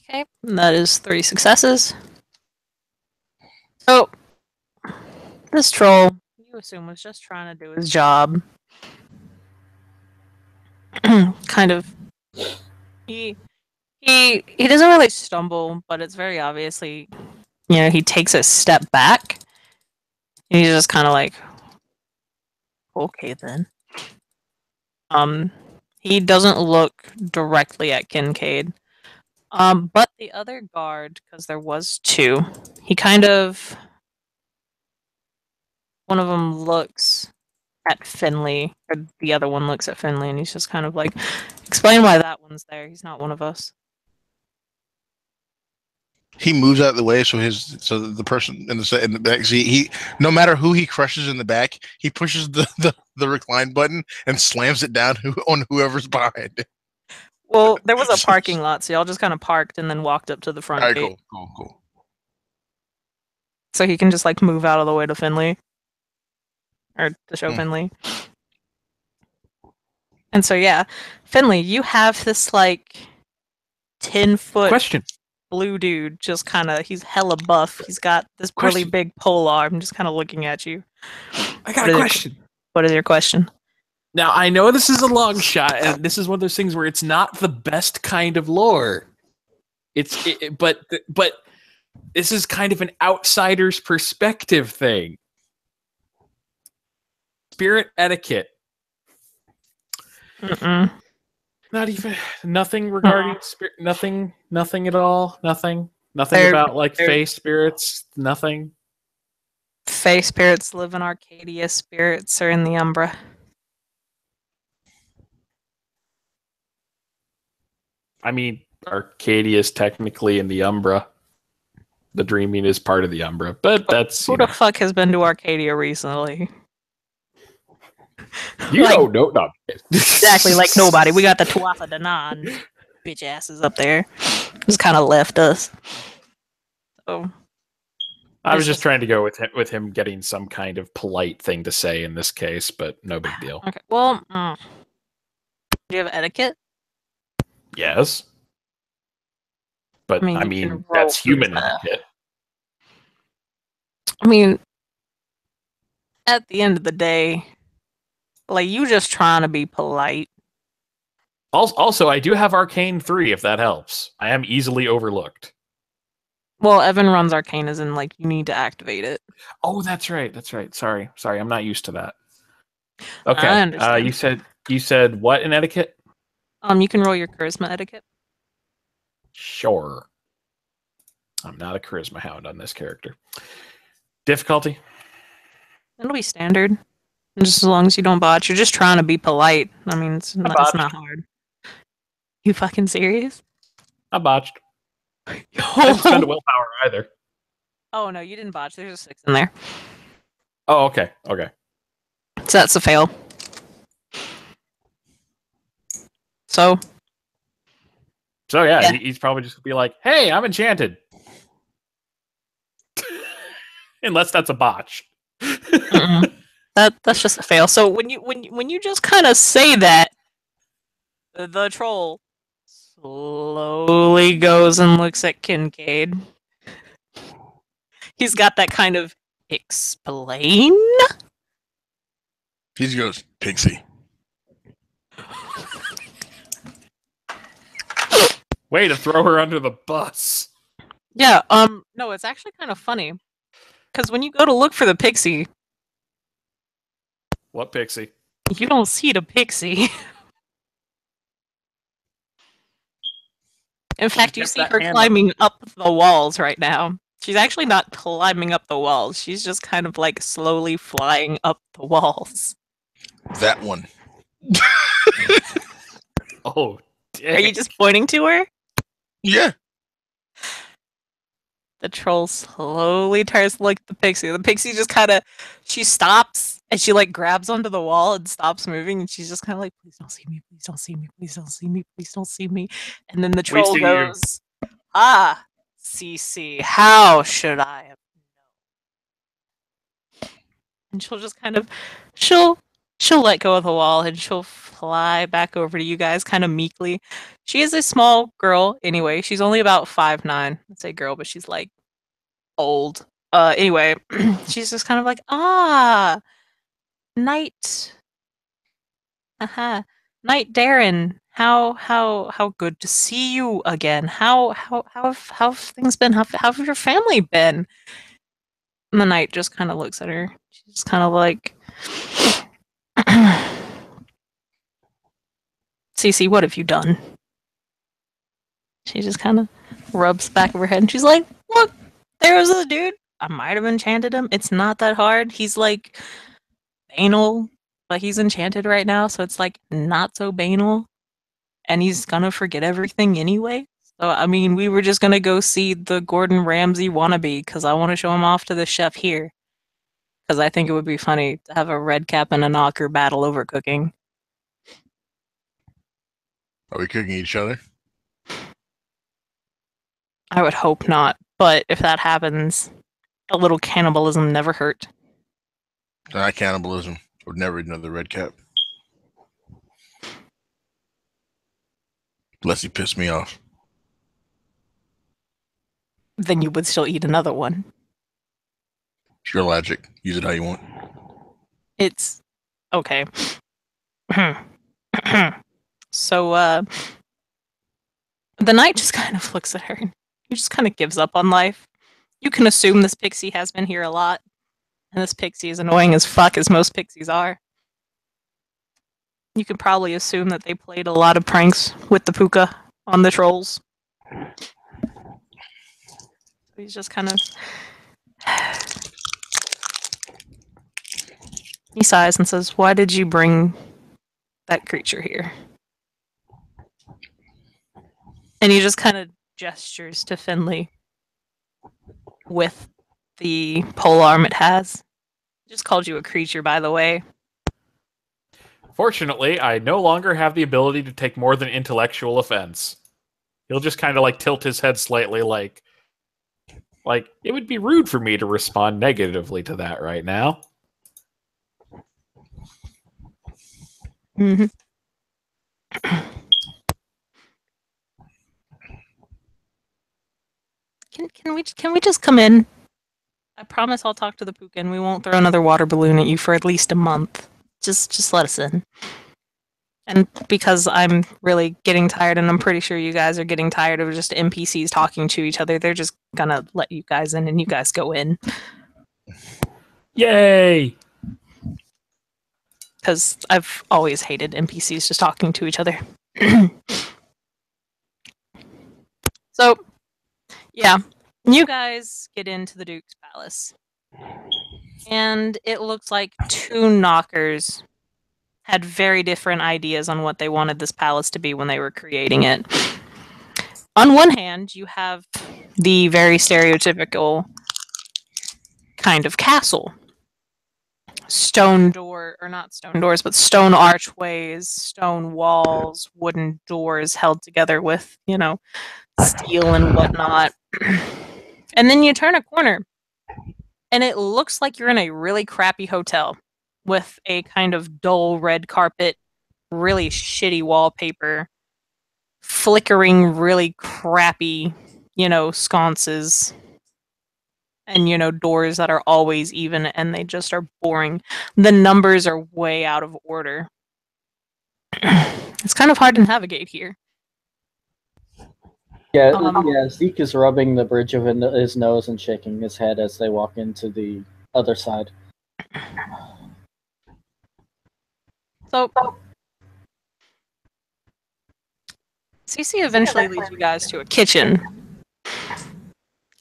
Okay, and that is 3 successes. So, this troll, you assume, was just trying to do his job. Kind of. He doesn't really stumble, but it's very obviously, he takes a step back. And he's just kind of like, okay then. He doesn't look directly at Kincaid. But the other guard, because there was 2, he kind of, one of them looks at Finley, or the other one looks at Finley, and he's just kind of like, explain why that one's there. He's not one of us. He moves out of the way so the person in the back seat, he no matter who he crushes in the back, he pushes the recline button and slams it down on whoever's behind. Well, there was a parking lot, so y'all just kind of parked and then walked up to the front Alright, gate. cool. So he can just like move out of the way to Finley. Or to show Finley. And so yeah, Finley, you have this like 10-foot Question. blue dude, just kind of, he's hella buff. He's got this really big pole arm, just kind of looking at you. I got a question. What is your question? Now, I know this is a long shot, and this is one of those things where it's not the best kind of lore. But this is kind of an outsider's perspective thing. Spirit etiquette. Not even nothing regarding spirit. Nothing at all. Nothing about like Fey spirits. Nothing. Fey spirits live in Arcadia. Spirits are in the Umbra. I mean, Arcadia is technically in the Umbra. The Dreaming is part of the Umbra, but that's who the fuck has been to Arcadia recently? You like, don't know. Exactly, like nobody. We got the Tuatha Danann bitch asses up there. Just kind of left us. So I was just trying to go with him getting some kind of polite thing to say in this case, but no big deal. Okay. Well, do you have etiquette? Yes. But I mean that's human etiquette. I mean, at the end of the day, like, you just trying to be polite. Also, I do have Arcane 3, if that helps. I am easily overlooked. Well, Evan runs Arcane as in, like, you need to activate it. Oh, that's right. Sorry, I'm not used to that. Okay. I understand. You said what in etiquette? You can roll your charisma etiquette. Sure. I'm not a charisma hound on this character. Difficulty? It'll be standard. Just as long as you don't botch. You're just trying to be polite. I mean, it's not hard. You fucking serious? I botched. I didn't spend a willpower either. Oh, no, you didn't botch. There's a 6 in there. Oh, okay. So that's a fail. So yeah. He's probably just gonna be like, "Hey, I'm enchanted," unless that's a botch. That's just a fail. So when you just kind of say that, the troll slowly goes and looks at Kincaid. He's got that kind of explain. He goes, Pixie. Way to throw her under the bus. Yeah, no, it's actually kind of funny. Because when you go to look for the pixie... What pixie? You don't see the pixie. In fact, you kept see that her hand up. climbing up the walls right now. She's actually not climbing up the walls. She's just kind of like slowly flying up the walls. That one. Oh, Are you just pointing to her? Yeah. The troll slowly turns to look at the pixie. The pixie just kind of, she stops and she like grabs onto the wall and stops moving. And she's just kind of like, please don't see me, please don't see me, please don't see me, please don't see me. And then the troll see you. goes, ah, CC, how should I have known? And she'll just kind of, she'll let go of the wall and she'll fly back over to you guys kind of meekly. She is a small girl anyway. She's only about 5'9". I say girl, but she's like old. Anyway, she's just kind of like, Knight. Knight Darren. How good to see you again. How have things been? How have your family been? And the knight just kind of looks at her. She's just kind of like, Cece, what have you done? She just kind of rubs the back of her head and she's like, look, there was a dude. I might have enchanted him. It's not that hard. He's like banal, but he's enchanted right now, so it's like not so banal. And he's gonna forget everything anyway. So I mean, we were just gonna go see the Gordon Ramsay wannabe because I want to show him off to the chef here. Because I think it would be funny to have a red cap and a knocker battle over cooking. Are we cooking each other? I would hope not, but if that happens, a little cannibalism never hurt. Not cannibalism. Would never eat another red cap. Unless he pissed me off. Then you would still eat another one. It's your logic. Use it how you want. It's okay. So, the knight just kind of looks at her. He just kind of gives up on life. You can assume this pixie has been here a lot. And this pixie is annoying as fuck, as most pixies are. You can probably assume that they played a lot of pranks with the puka on the trolls. He's just kind of... He sighs and says, why did you bring that creature here? And he just kind of gestures to Finley with the polearm it has. Just called you a creature, by the way. Fortunately, I no longer have the ability to take more than intellectual offense. He'll just kind of like tilt his head slightly like it would be rude for me to respond negatively to that right now. Mm-hmm. Can we just come in? I promise I'll talk to the puka and we won't throw another water balloon at you for at least a month. Just let us in. And because I'm really getting tired, and I'm pretty sure you guys are getting tired of just NPCs talking to each other, they're just gonna let you guys in and you guys go in. Yay! Because I've always hated NPCs just talking to each other. So, yeah. You guys get into the Duke's Palace. And it looks like two knockers had very different ideas on what they wanted this palace to be when they were creating it. On one hand, you have the very stereotypical kind of castle. Stone door, or not stone doors, but stone archways, stone walls, wooden doors held together with, steel and whatnot. And then you turn a corner, and it looks like you're in a really crappy hotel with a kind of dull red carpet, really shitty wallpaper, flickering, really crappy, sconces, and, doors that are always even, and they just are boring. The numbers are way out of order. It's kind of hard to navigate here. Yeah, Zeke is rubbing the bridge of his nose and shaking his head as they walk into the other side. So, CC eventually leads you guys to a kitchen.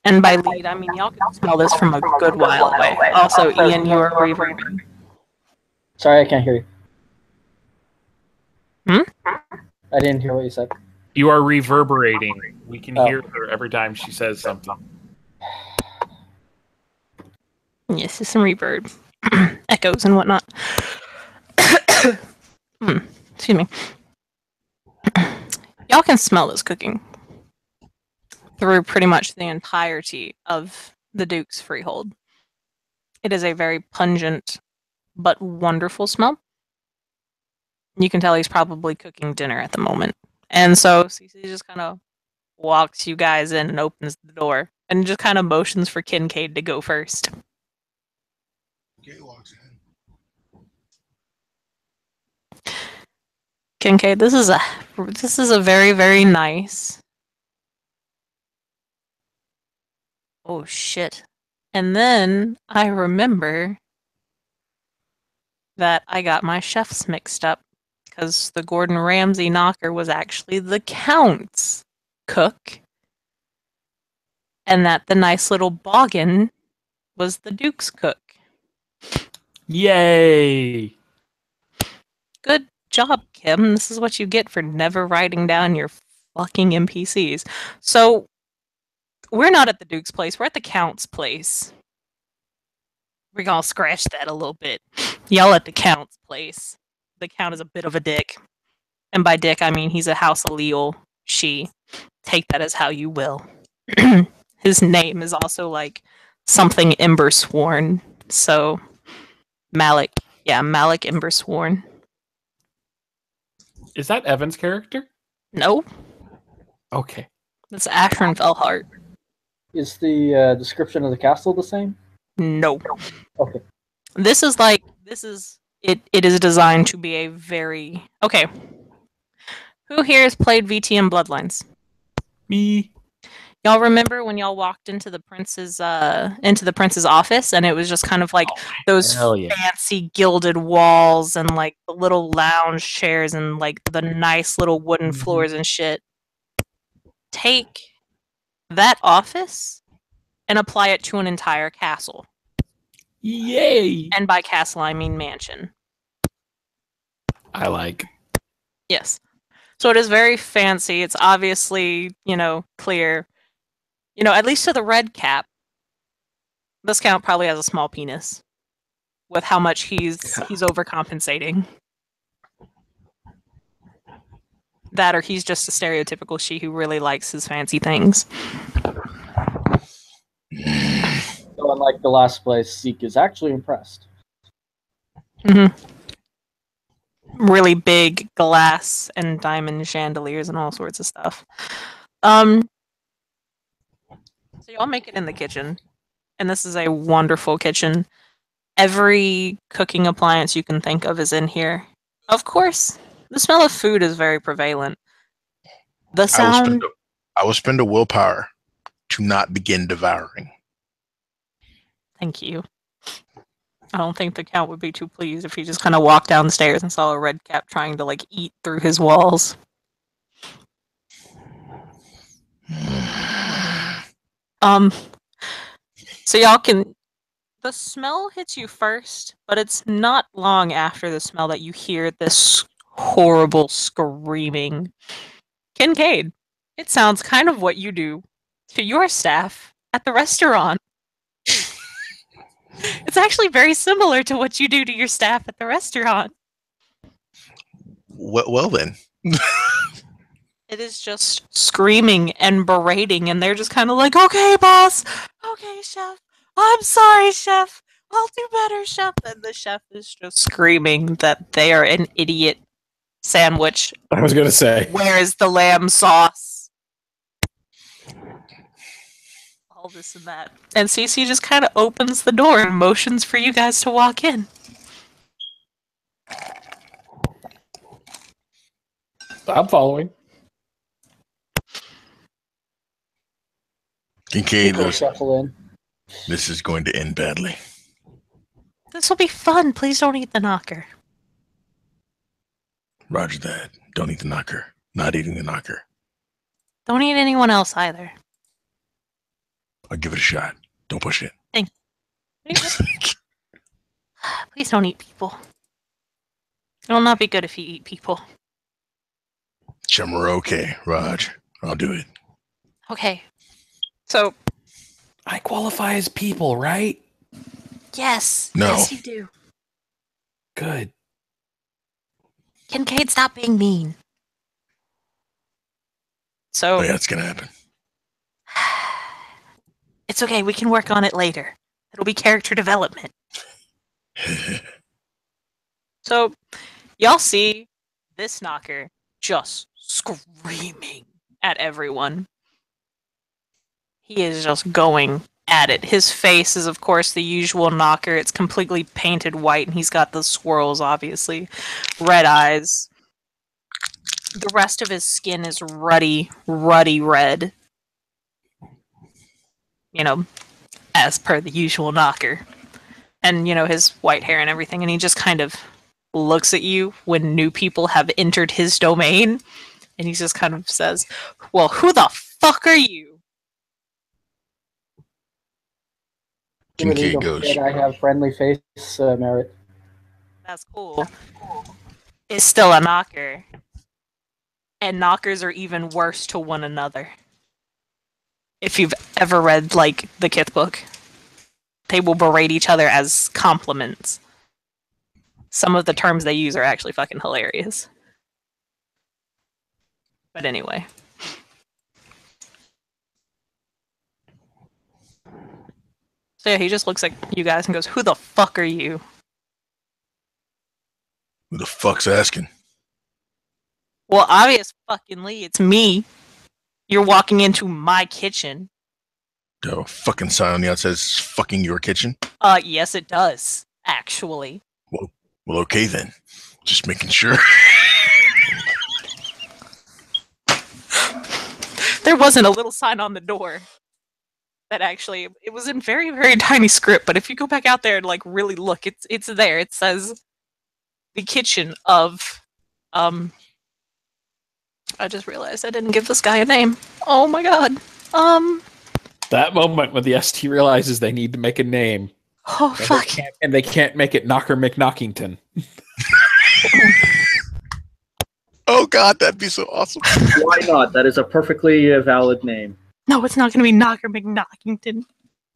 And by lead, I mean y'all can smell this from a good while away. Also, Ian, you are reverbing. Sorry, I can't hear you. Hmm? I didn't hear what you said. You are reverberating. We can Oh. hear her every time she says something. Yes, there's some reverb. Echoes and whatnot. Excuse me. Y'all can smell this cooking through pretty much the entirety of the Duke's freehold. It is a very pungent but wonderful smell. You can tell he's probably cooking dinner at the moment. And so CC just kind of walks you guys in and opens the door and just kind of motions for Kincaid to go first. Gay walks in. Kincaid, this is a very, very nice. Oh shit. And then I remember that I got my chefs mixed up because the Gordon Ramsay knocker was actually the Count's cook, and that the nice little boggin was the Duke's cook. Yay! Good job, Kim. This is what you get for never writing down your fucking NPCs. So, we're not at the Duke's place, we're at the Count's place. We're gonna scratch that a little bit. Y'all at the Count's place. The Count is a bit of a dick. And by dick, I mean he's a House Allele. She. Take that as how you will. His name is also like something Ember Sworn. So, Malik. Yeah, Malik Embersworn. Is that Evan's character? No, Okay. that's Ashran Felhart. Is the description of the castle the same? No. Okay. It is designed to be a very okay. Who here has played VTM Bloodlines? Me. Y'all remember when y'all walked into the prince's office and it was just kind of like those hell yeah. fancy gilded walls and like the little lounge chairs and like the nice little wooden floors and shit. Take that office and apply it to an entire castle. Yay! And by castle I mean mansion. I like. Yes. So it is very fancy. It's obviously, clear. At least to the red cap, this Count probably has a small penis. With how much he's overcompensating. That or he's just a stereotypical she who really likes his fancy things. So unlike the last place, Zeke is actually impressed. Mm-hmm. Really big glass and diamond chandeliers and all sorts of stuff. So y'all make it in the kitchen. And this is a wonderful kitchen. Every cooking appliance you can think of is in here. Of course, the smell of food is very prevalent. The sound... I will spend a willpower to not begin devouring. Thank you. I don't think the Count would be too pleased if he just kind of walked downstairs and saw a red cap trying to, eat through his walls. So y'all can... The smell hits you first, but it's not long after the smell that you hear this horrible screaming. Kincaid, it sounds kind of what you do to your staff at the restaurant. It's actually very similar to what you do to your staff at the restaurant. Well then. It is just screaming and berating, and they're just kind of like, okay, boss. Okay, chef. I'm sorry, chef. I'll do better, chef. And the chef is just screaming that they are an idiot sandwich. I was going to say. Where is the lamb sauce? All this and that. And Cece just kind of opens the door and motions for you guys to walk in. I'm following. Kincaid, Shuffle in. this is going to end badly. This will be fun. Please don't eat the knocker. Roger that. Don't eat the knocker. Not eating the knocker. Don't eat anyone else either. I'll give it a shot. Don't push it. Please don't eat people. It'll not be good if you eat people. Chummer, okay, Raj. I'll do it. Okay. So, I qualify as people, right? yes. No. Yes, you do. Good. Kincaid, stop being mean. So, Oh, yeah, it's gonna happen. it's okay. We can work on it later. It'll be character development. So, y'all see this knocker just screaming at everyone. He is just going at it. His face is, of course, the usual knocker. It's completely painted white, and he's got the swirls, obviously. Red eyes. The rest of his skin is ruddy red. You know, as per the usual knocker. And, you know, his white hair and everything, and he just kind of looks at you when new people have entered his domain, and he just kind of says, well, who the fuck are you? Kincaid Don't goes. forget I have friendly face merit. That's cool. Is still a knocker. And knockers are even worse to one another. If you've ever read, like, the Kith book, they will berate each other as compliments. Some of the terms they use are actually fucking hilarious. But anyway. So yeah, he just looks at you guys and goes, who the fuck are you? Who the fuck's asking? Well, obvious fuckingly, it's me. You're walking into my kitchen. Do a fucking sign on the outside says fucking your kitchen? Yes it does, actually. Well, okay then. Just making sure. There wasn't a little sign on the door. That actually, it was in very, very tiny script, but if you go back out there and, like, really look, it's there. It says, the kitchen of, I just realized I didn't give this guy a name. Oh my god. That moment when the ST realizes they need to make a name. Oh, fuck. And they can't make it Knocker McKnockington. Oh god, that'd be so awesome. Why not? That is a perfectly valid name. No, it's not going to be Knocker McKnockington.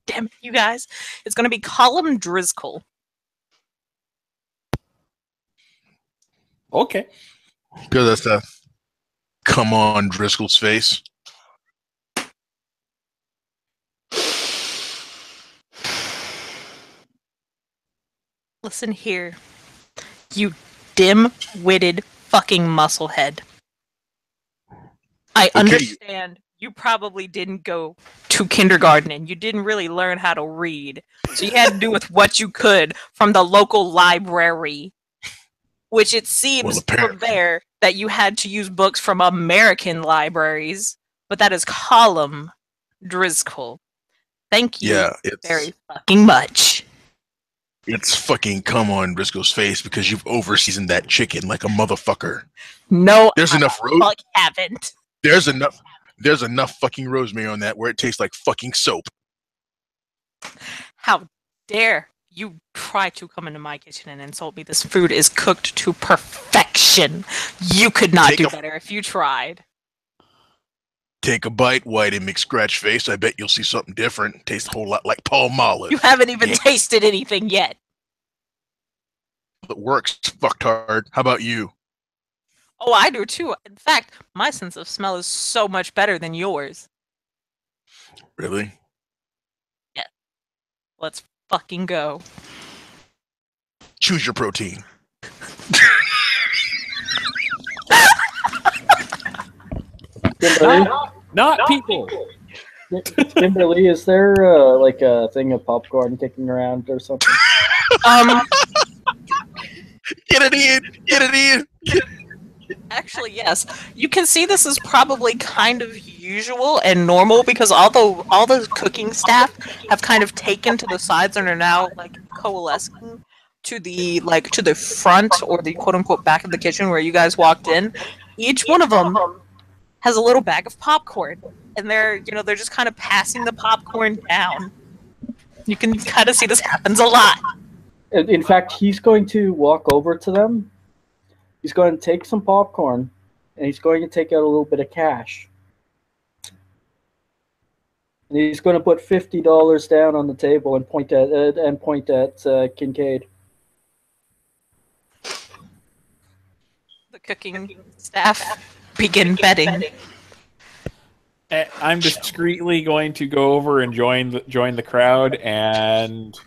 Damn it, you guys. It's going to be Column Driscoll. Okay. Because that's the come on Driscoll's face. Listen here, you dim-witted fucking musclehead. I understand you probably didn't go to kindergarten and you didn't really learn how to read, so you had to do with what you could from the local library, which it seems from there that you had to use books from American libraries, but that is Column Driscoll. Thank you very fucking much. It's fucking come on Driscoll's face because you've overseasoned that chicken like a motherfucker. No, there's enough fuck haven't. There's enough fucking rosemary on that where it tastes like fucking soap. How dare you try to come into my kitchen and insult me? This food is cooked to perfection. You could not do better if you tried. Take a bite, white and McScratch face. I bet you'll see something different. Tastes a whole lot like Palmolive. You haven't even tasted anything yet. It works, fucktard. How about you? Oh, I do too. In fact, my sense of smell is so much better than yours. Really? Yeah. Let's fucking go. Choose your protein. Kimberly, Not people. Kimberly, is there like a thing of popcorn kicking around or something? Get it in! Get it in! Actually, yes. You can see this is probably kind of usual and normal because although all the cooking staff have kind of taken to the sides and are now like coalescing to the front or the quote unquote back of the kitchen where you guys walked in, each one of them has a little bag of popcorn, and they're just kind of passing the popcorn down. You can kind of see this happens a lot. In fact, he's going to walk over to them. He's going to take some popcorn, and he's going to take out a little bit of cash. And he's going to put $50 down on the table and point at Kincaid. The cooking staff begin betting. I'm discreetly going to go over and join the crowd and,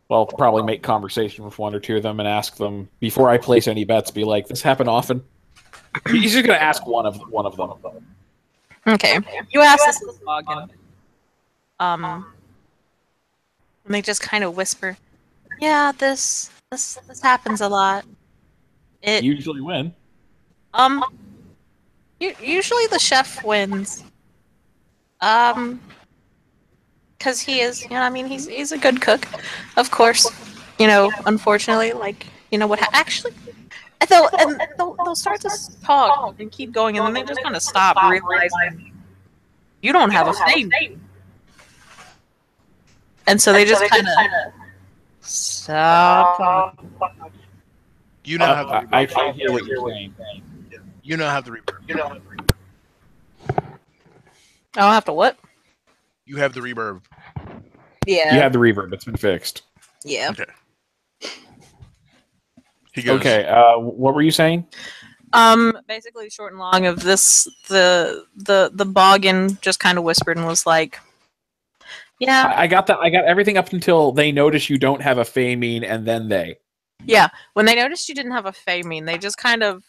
well, probably make conversation with one or two of them and ask them before I place any bets. Be like, "This happen often?" He's just going to ask one of them. Okay, you ask this login. And they just kind of whisper, "Yeah, this happens a lot." It Usually win. Usually the chef wins. Because he is, he's a good cook, of course. Unfortunately, actually, they'll start to talk and keep going, and then they just kind of stop, realizing you don't have a fame. And so they just kind of stop. You now have the reverb. I can't hear what you're saying. You now have the reverb. I don't have to what? You have the reverb. Yeah. You have the reverb. It's been fixed. Yeah. Okay. He goes. Okay. What were you saying? Basically, short and long of this, the boggin just kind of whispered and was like, "Yeah, I got that. I got everything up until they notice you don't have a famine, and then they. yeah." When they noticed you didn't have a famine, they just kind of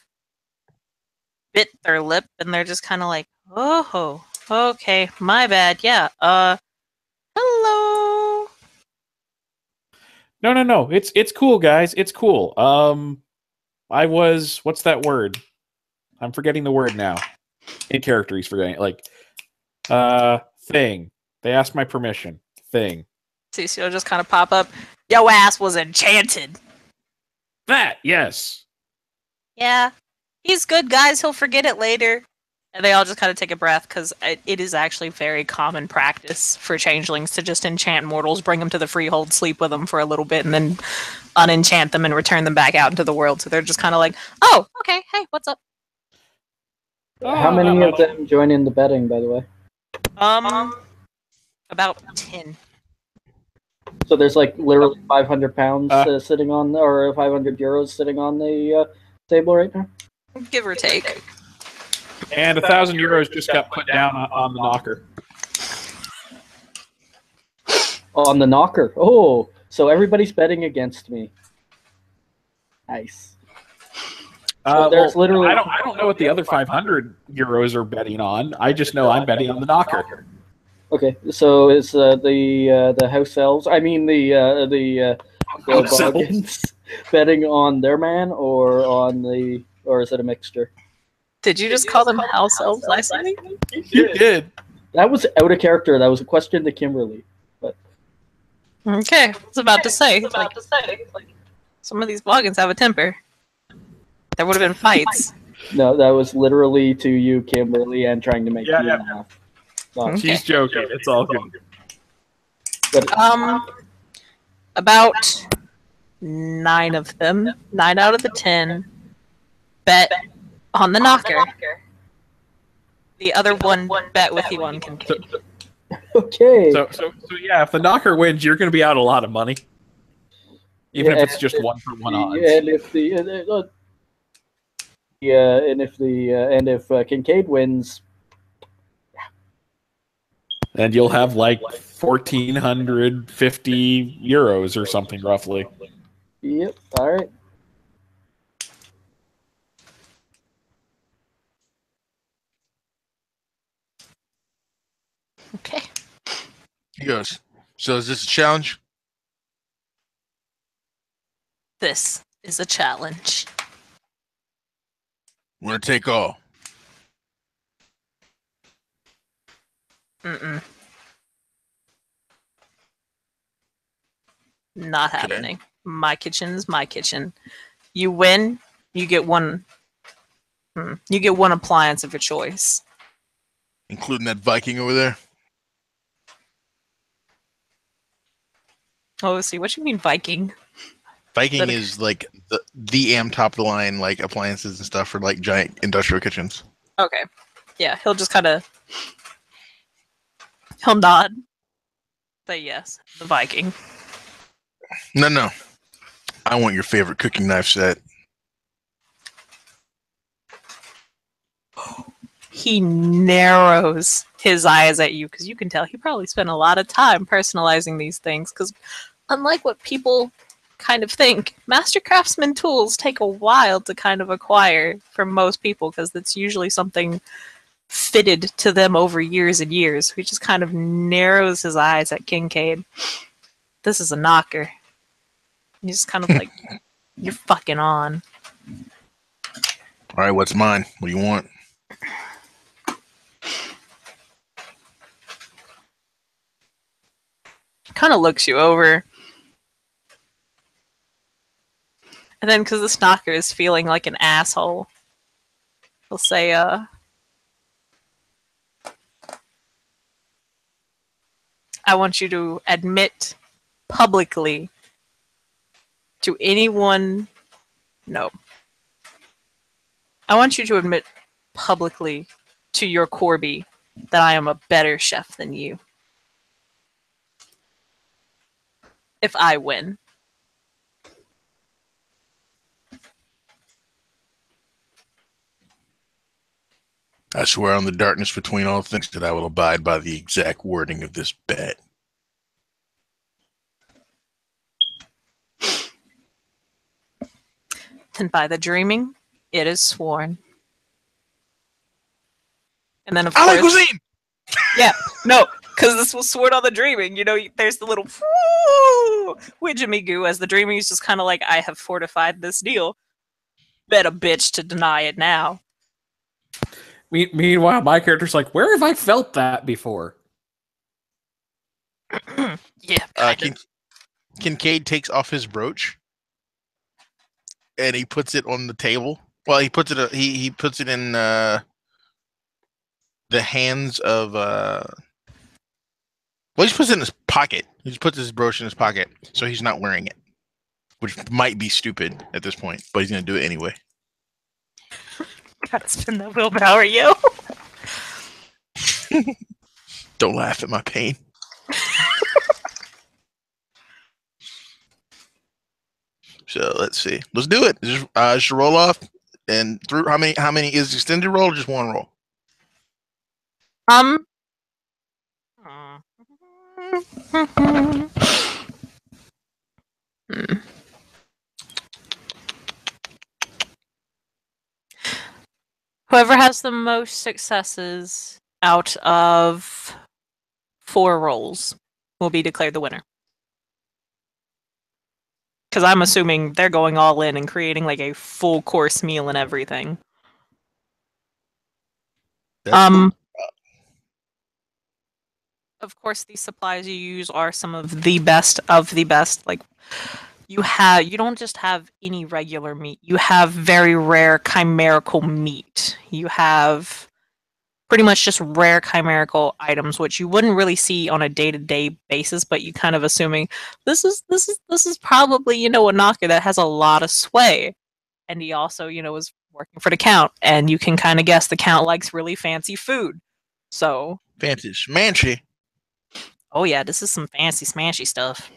bit their lip, and they're just kind of like, "Oh, okay, my bad. Yeah. Hello." No. It's cool, guys. It's cool. What's that word? I'm forgetting the word now. In character, he's forgetting it. Like, thing. They asked my permission. Thing. Cecil just kind of pop up. Yo ass was enchanted. That, yes. Yeah. He's good, guys. He'll forget it later. And they all just kind of take a breath, because it is actually very common practice for changelings to just enchant mortals, bring them to the freehold, sleep with them for a little bit, and then unenchant them and return them back out into the world. So they're just kind of like, "Oh, okay, hey, what's up?" How many of them join in the betting, by the way? About 10. So there's like literally 500 pounds sitting on, or 500 euros sitting on the table right now? Give or take. And 1,000 euros just got put down on the knocker. On the knocker. Oh, so everybody's betting against me. Nice. So there's literally. I don't know what the other 500 euros are betting on. I just know I'm betting on the knocker. Okay, so is the house elves? I mean the House elves. Boggins betting on their man or is it a mixture? Did you just call them house elves last night? You did. That was out of character. That was a question to Kimberly. But Okay, I was about to say. Some of these boggins have a temper. There would have been fights. no, that was literally to you, Kimberly, and trying to make you laugh. Okay. She's joking. It's all good. But About 9 of them, 9 out of the 10, bet on the knocker. The other one bet with you on Kincaid. okay. So yeah, if the knocker wins, you're going to be out a lot of money, even if it's just 1-for-1 odds. And if Kincaid wins, And you'll have like 1,450 euros or something roughly. yep. All right. Okay. He goes. So is this a challenge? This is a challenge. We're gonna take all. Mm-mm. Not happening. My kitchen is my kitchen. You win, you get one You get one appliance of your choice. Including that Viking over there. Oh, let's see. What you mean Viking? Viking is like the top of the line like appliances and stuff for like giant industrial kitchens. Okay. Yeah, he'll just kind of... He'll nod. Say yes, the Viking. No. I want your favorite cooking knife set. He narrows his eyes at you because you can tell he probably spent a lot of time personalizing these things because unlike what people kind of think, Master Craftsman tools take a while to kind of acquire for most people because it's usually something fitted to them over years and years. He just kind of narrows his eyes at Kincaid. This is a knocker. He's just kind of like, you're fucking on. All right, what's mine? What do you want? Kind of looks you over. And then, because this knocker is feeling like an asshole, he'll say, I want you to admit publicly to anyone... No. I want you to admit publicly to your Corby that I am a better chef than you. If I win. I swear on the darkness between all things that I will abide by the exact wording of this bet. And by the dreaming, it is sworn. And then, of I like course... cuisine! Yeah, no, because this was sworn on the dreaming. You know, there's the little widgemy-goo as the dreaming is just kind of like, I have fortified this deal. Bet a bitch to deny it now. Meanwhile, my character's like, where have I felt that before? Yeah. Kincaid takes off his brooch and he puts it on the table. Well, he puts it. He puts it in the hands of. Well, he just puts it in his pocket. He just puts his brooch in his pocket, so he's not wearing it, which might be stupid at this point, but he's gonna do it anyway. Gotta spin that willpower, yo. Don't laugh at my pain. So let's see. Let's do it. Just roll off and through. How many is extended roll or just one roll? Whoever has the most successes out of 4 rolls will be declared the winner. Because I'm assuming they're going all in and creating like a full course meal and everything. That's cool. Of course, these supplies you use are some of the best of the best. Like you don't just have any regular meat. You have very rare chimerical meat. You have pretty much just rare chimerical items, which you wouldn't really see on a day-to-day basis, but you kind of assuming this is probably, a knocker that has a lot of sway. And he also, is working for the Count, and you can kind of guess the Count likes really fancy food. So Fancy schmancy. oh yeah, this is some fancy smashy stuff.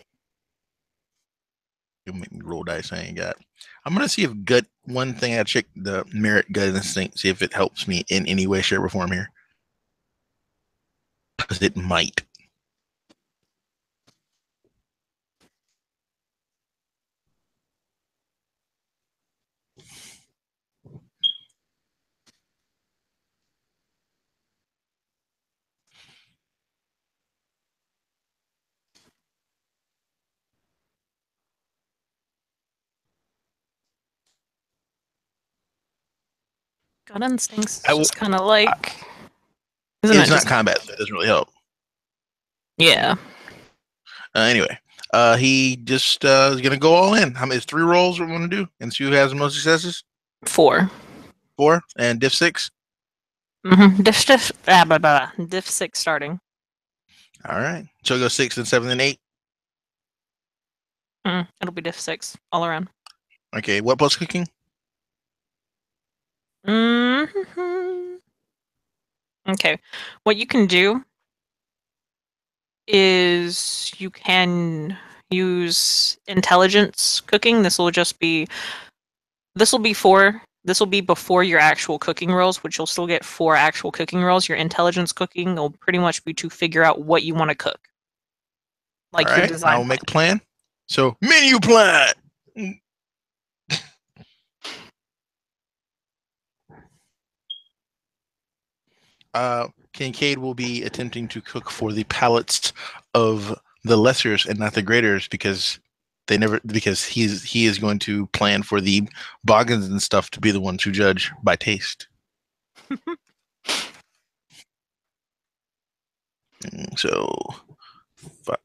You make me roll dice I ain't got. I'm gonna see if gut. One thing I check the merit gut instinct, see if it helps me in any way, shape, or form here, because it might. Gut instincts I is will- just kind of like... Isn't It's it not just... combat, so it doesn't really help. Yeah. Anyway, he just is gonna go all in. How many? 3 rolls we're gonna do, and see who has the most successes. 4. 4 and diff 6. Diff 6 starting. All right. So go 6 and 7 and 8. It'll be diff 6 all around. Okay. What plus cooking? Okay. What you can do is you can use intelligence cooking. This will be before your actual cooking rolls, which you'll still get 4 actual cooking rolls. Your intelligence cooking will pretty much be to figure out what you want to cook. Like All your right. design. I will make a plan. So menu plan. Kincaid will be attempting to cook for the palates of the lessers and not the greaters because he is going to plan for the Boggins and stuff to be the ones who judge by taste. So 5.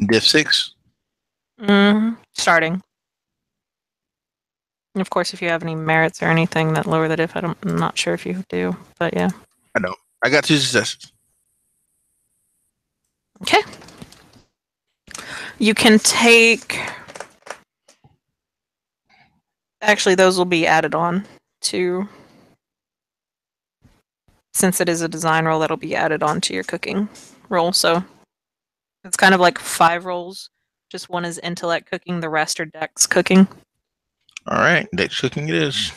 Diff 6. Starting. And of course, if you have any merits or anything that lower the diff, I'm not sure if you do, but yeah. I don't. I got 2 successes. Okay. You can take. Actually, those will be added on to. Since it is a design roll, that'll be added on to your cooking roll. So it's kind of like 5 rolls. Just one is intellect cooking, the rest are dex cooking. All right. Dex cooking it is.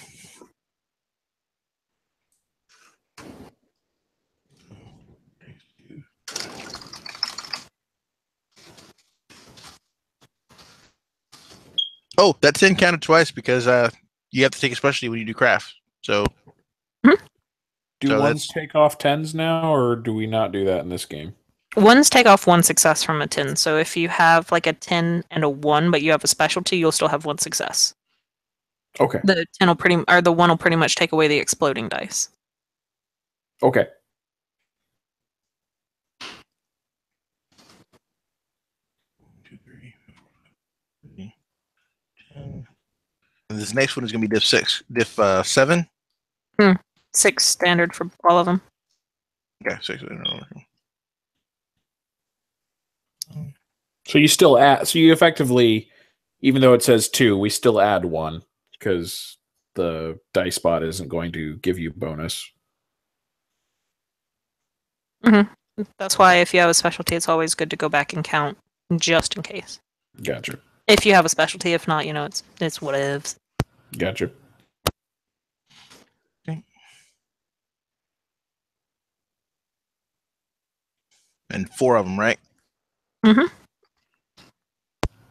Oh, that 10 counted twice because you have to take a specialty when you do craft. So Do So ones that's- take off 10s now, or do we not do that in this game? Ones take off 1 success from a 10. So if you have like a 10 and a 1, but you have a specialty, you'll still have 1 success. Okay. The 10 will the 1 will pretty much take away the exploding dice. Okay. And this next one is going to be diff 6. Diff 7? 6 standard for all of them. Okay, 6. So you still add. So you effectively, even though it says 2, we still add 1 because the dice spot isn't going to give you bonus. That's why if you have a specialty, it's always good to go back and count just in case. Gotcha. If you have a specialty, if not, it's whatevs. Gotcha. And 4 of them, right?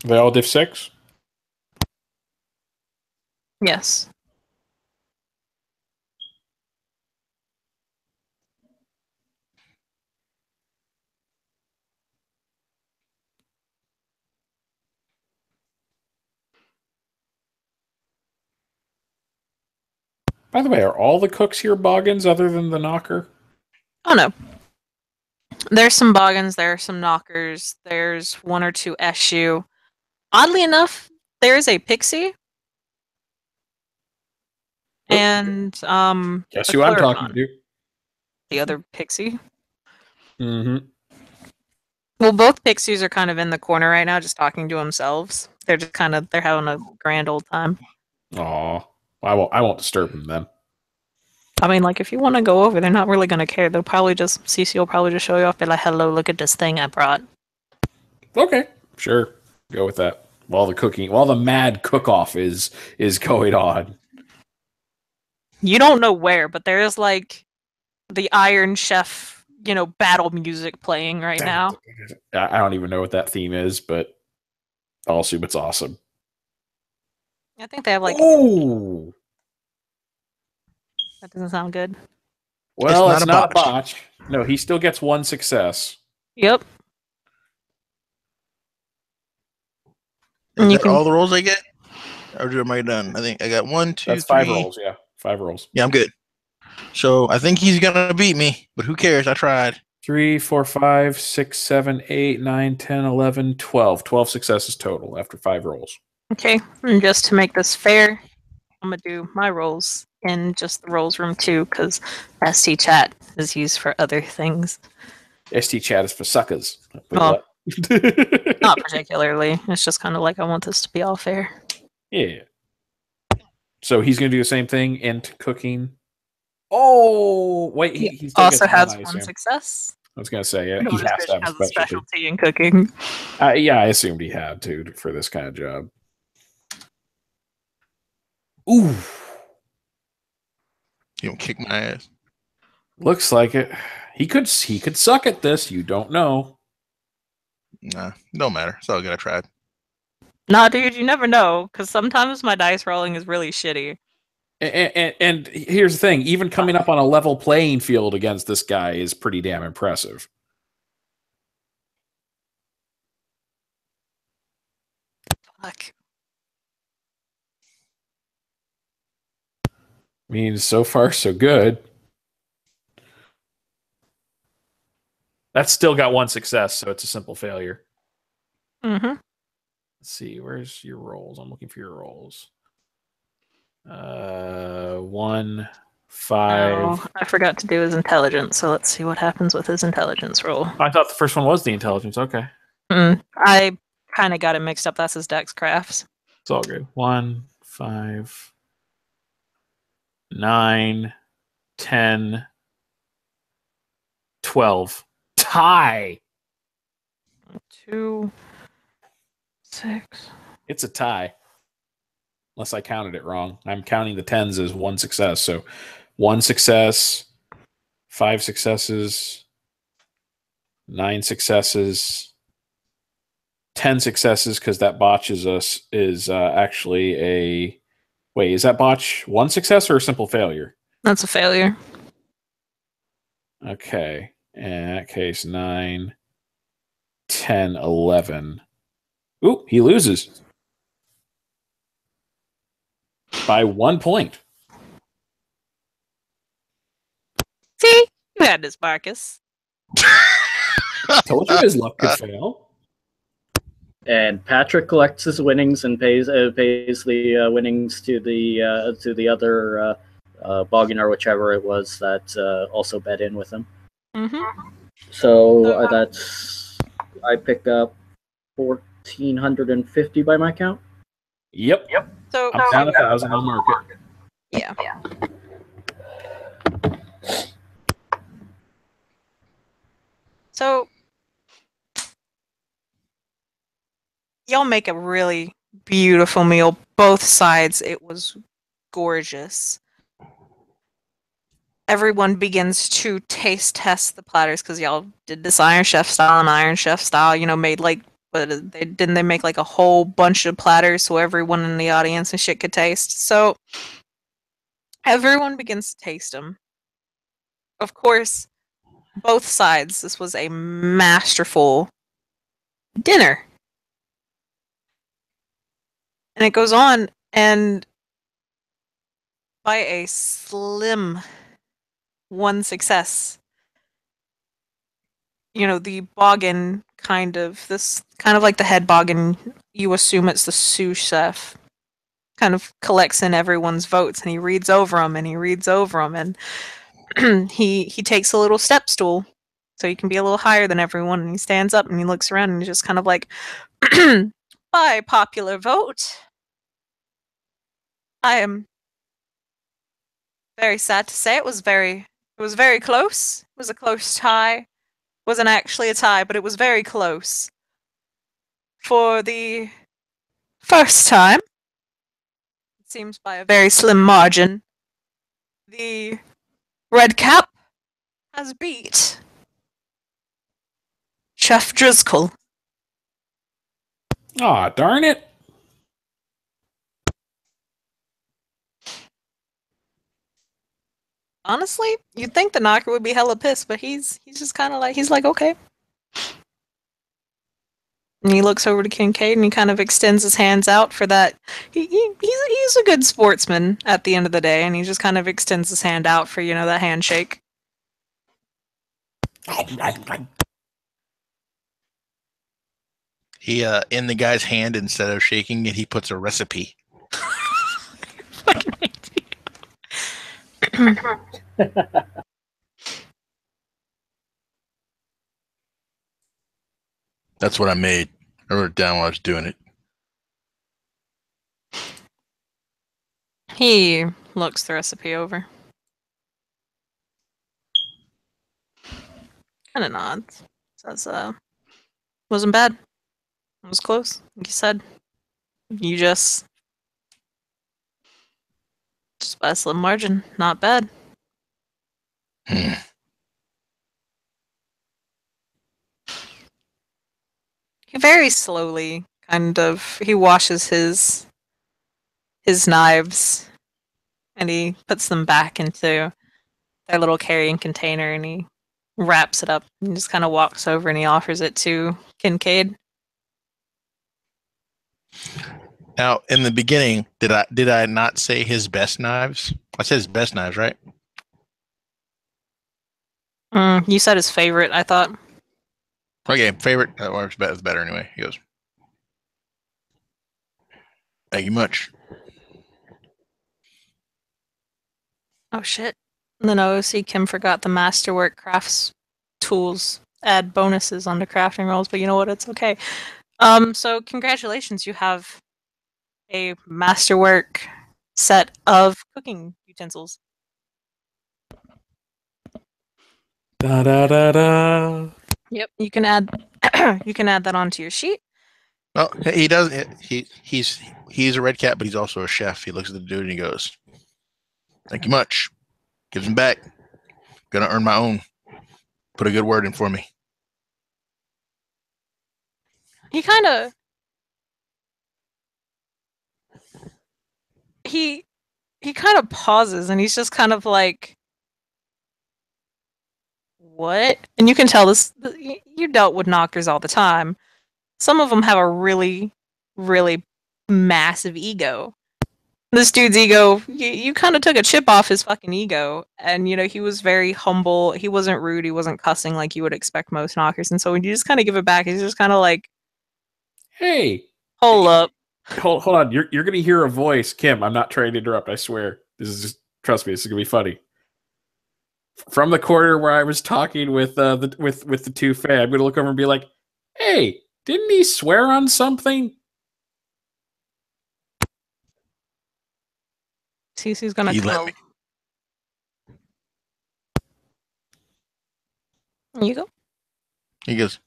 They all diff 6? Yes. By the way, are all the cooks here Boggins other than the knocker? Oh no. There's some Boggins, there are some knockers, there's 1 or 2 SU. Oddly enough, there is a Pixie. And Guess a who I'm Clericon, talking to? the other Pixie. Mm-hmm. Well, both Pixies are kind of in the corner right now, just talking to themselves. They're just they're having a grand old time. Aw. I won't disturb them then. I mean, like, if you want to go over, they're not really going to care. They'll probably CC will probably just show you off, be like, hello, look at this thing I brought. Okay. Sure. Go with that. While the mad cook-off is going on. You don't know where, but there is, like, the Iron Chef, battle music playing right now. I don't even know what that theme is, but I'll assume it's awesome. I think they have, like... Oh! That doesn't sound good. Well, it's not a botch. botch. No, he still gets 1 success. Yep. Is And you that can- all the rolls I get? Or am I done? I think I got 1, 2, That's 3. 5 rolls, yeah. 5 rolls. Yeah, I'm good. So I think he's going to beat me, but who cares? I tried. 3, 4, 5, 6, 7, 8, 9, 10, 11, 12. 12 successes total after 5 rolls. Okay, and just to make this fair, I'm gonna do my rolls in just the rolls room too, because ST chat is used for other things. ST chat is for suckers. Wait, Well, what? not particularly. It's just kind of like I want this to be all fair. Yeah. So he's going to do the same thing into cooking. Oh, wait. He still Also gets has I one assume. success. I was going to say, yeah, No, he this has to bitch have a has a specialty. specialty in cooking. Yeah, I assumed he had to for this kind of job. Ooh. You don't kick my ass. Looks like it. He could suck at this. You don't know. Nah, don't matter. It's all good. I tried. Nah, dude, you never know, because sometimes my dice rolling is really shitty. And here's the thing: even coming up on a level playing field against this guy is pretty damn impressive. Fuck. I mean, so far so good. That's still got one success, so it's a simple failure. Mm-hmm. Let's see, where's your rolls? I'm looking for your rolls. 1, 5. Oh, I forgot to do his intelligence, so let's see what happens with his intelligence roll. I thought the first one was the intelligence. Okay, I kind of got it mixed up. That's his dex crafts. it's all good. 1, 5, 9, 10, 12. Tie. 2, 6. It's a tie. Unless I counted it wrong. I'm counting the 10s as one success. So 1 success, 5 successes, 9 successes, 10 successes, because that botch is actually a... Wait, is that botch 1 success or a simple failure? That's a failure. Okay. In that case, 9, 10, 11. Ooh, he loses. By 1 point. See? You had this, Marcus. Told you his luck could fail. And Patrick collects his winnings and pays the winnings to the other Boggin or whichever it was that also bet in with him. Mm-hmm. So that's I pick up 1,450 by my count. Yep. So I'm down 1,000. I'll mark it. yeah. So y'all make a really beautiful meal. Both sides. It was gorgeous. Everyone begins to taste test the platters because y'all did this Iron Chef style and Iron Chef style. You know, made like, but they make like a whole bunch of platters so everyone in the audience and shit could taste. So everyone begins to taste them. Of course, both sides. This was a masterful dinner. And it goes on, and by a slim 1 success, you know, the boggin kind of like the head boggin, you assume it's the sous chef, kind of collects in everyone's votes, and he reads over them, and he takes a little step stool so he can be a little higher than everyone, and he stands up and he looks around and he's just kind of like, by popular vote, I am very sad to say it was very close. It was a close tie. It wasn't actually a tie, but it was very close. For the first time, it seems by a very slim margin, the Red Cap has beat Chef Driscoll. Aw, darn it. Honestly, you'd think the knocker would be hella pissed, but he's just kind of like, he's like, okay. And he looks over to Kincaid and he kind of extends his hands out for that. He's a good sportsman at the end of the day, and he just kind of extends his hand out for, you know, that handshake. He in the guy's hand, instead of shaking it, he puts a recipe. Fucking idea. That's what I made. I wrote it down while I was doing it. He looks the recipe over. Kind of nods. Says, wasn't bad. It was close. Like you said. You just by a slim margin. Not bad. Hmm. He very slowly he washes his knives and he puts them back into their little carrying container and he wraps it up and just kind of walks over and he offers it to Kincaid. Now, in the beginning, did I not say his best knives? I said his best knives, right? You said his favorite, I thought. Okay, favorite. That works better anyway. He goes, thank you much. Oh shit. And then OC Kim forgot the Masterwork Crafts tools add bonuses onto crafting rolls, but you know what? It's okay. So congratulations, you have a Masterwork set of cooking utensils. Da da da da. Yep, you can add you can add that onto your sheet. Well, he does. He's a red cat, but he's also a chef. He looks at the dude and he goes, "Thank you much." Gives him back. Gonna earn my own. Put a good word in for me. He kind of he kind of pauses and he's just kind of like, what? And you can tell you dealt with knockers all the time. Some of them have a really, really massive ego. This dude's ego, you kind of took a chip off his fucking ego. And, he was very humble. He wasn't rude. He wasn't cussing like you would expect most knockers. And so when you just kind of give it back, he's just kind of like, Hey, hold up. Hold on. You're gonna hear a voice, Kim. I'm not trying to interrupt. I swear. This is just trust me. This is gonna be funny. From the corner where I was talking with the two Fae, I'm gonna look over and be like, "Hey, didn't he swear on something?" Cece's gonna He come let over. me. You go. He goes,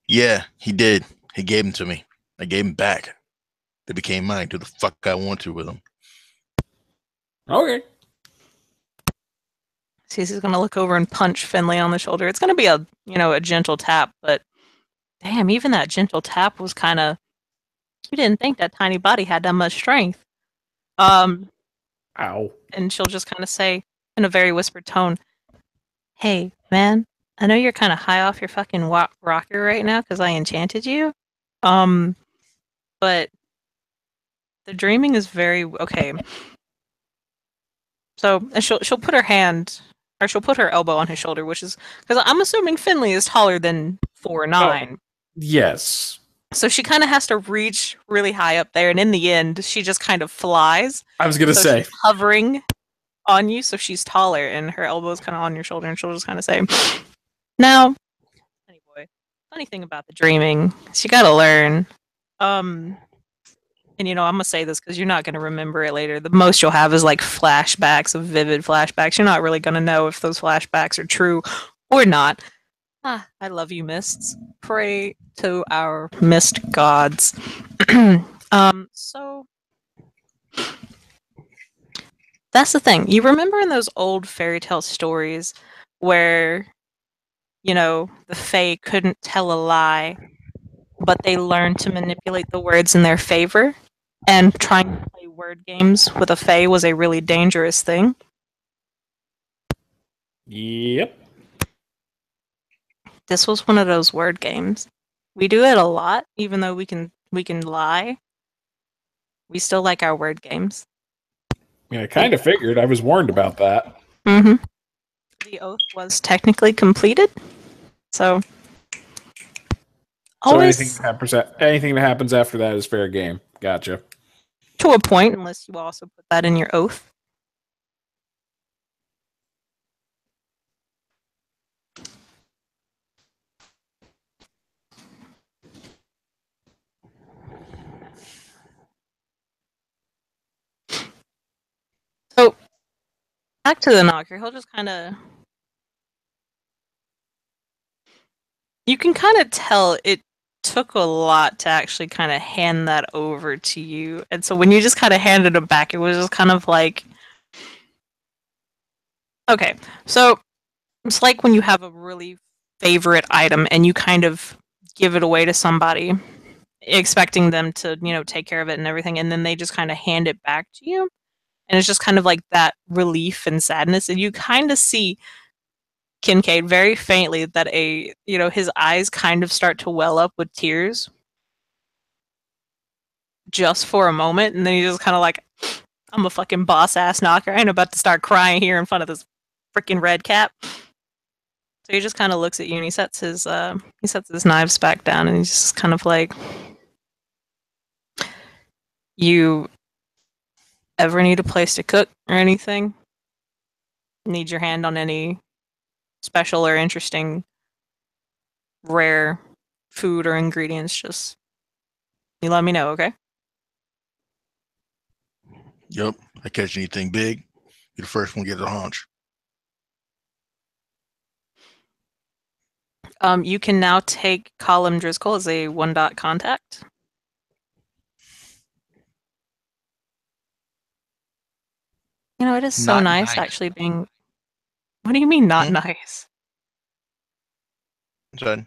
"Yeah, he did. He gave them to me. I gave them back. They became mine. Do the fuck I want to with them." Okay. Cece's gonna look over and punch Finley on the shoulder. It's gonna be a gentle tap, but damn, even that gentle tap was kind of. You didn't think that tiny body had that much strength. Ow. And she'll just kind of say in a very whispered tone, "Hey, man, I know you're kind of high off your fucking rocker right now because I enchanted you. But the dreaming is very okay." So she'll put her hand, or she'll put her elbow on his shoulder, which is because I'm assuming Finley is taller than 4'9". Yes. So she kind of has to reach really high up there, and in the end, she just kind of flies. I was gonna So say. she's hovering on you, so she's taller, and her elbow is kind of on your shoulder, and she'll just kind of say, "Now, honey boy, funny thing about the dreaming, is you gotta learn. And I'm gonna say this because you're not gonna remember it later. The most you'll have is like flashbacks of vivid flashbacks. You're not really gonna know if those flashbacks are true or not. I love you, mists. Pray to our mist gods." So that's the thing. You remember in those old fairy tale stories where, the Fae couldn't tell a lie, but they learned to manipulate the words in their favor, and trying to play word games with a Fae was a really dangerous thing? Yep. This was one of those word games. We do it a lot, even though we can lie. We still like our word games. I mean, I kind of figured. I was warned about that. Mm-hmm. the oath was technically completed. So So always anything that happens after that is fair game. Gotcha. to a point, unless you also put that in your oath. So back to the knocker, he'll just kind of. You can kind of tell it took a lot to actually kind of hand that over to you. And so when you just kind of handed it back, it was just kind of like, okay, so it's like when you have a really favorite item and you kind of give it away to somebody, expecting them to, take care of it and everything, and then they just kind of hand it back to you. And it's just kind of like that relief and sadness. And you kind of see Kincaid very faintly that his eyes kind of start to well up with tears just for a moment, and then he's just kind of like, I'm a fucking boss ass knocker. I ain't about to start crying here in front of this freaking red cap. So he just kind of looks at you and he sets his knives back down and he's just kind of like, you ever need a place to cook or anything? Need your hand on any special or interesting rare food or ingredients, just you let me know, okay? Yep. I catch anything big, you're the first one to get a haunch. You can now take Colum Driscoll as a 1-dot contact. It is so Not nice nice. actually being. What do you mean not nice? So,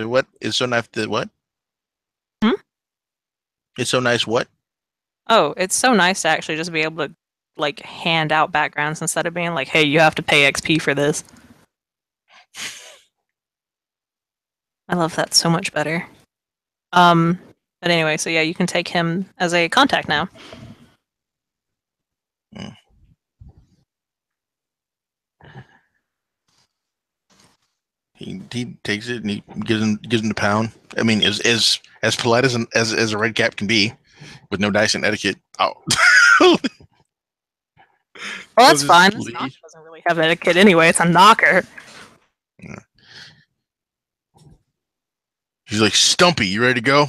what is so nice? The what? Hmm? It's so nice. What? Oh, it's so nice to actually just be able to like hand out backgrounds instead of being like, hey, you have to pay XP for this. I love that so much better. But anyway, so yeah, you can take him as a contact now. He takes it and he gives him the pound. I mean, as polite as a red cap can be, with no dice and etiquette. Oh, Well, that's just fine. This leave. knocker doesn't really have etiquette anyway. It's a knocker. Yeah. He's like, Stumpy, you ready to go?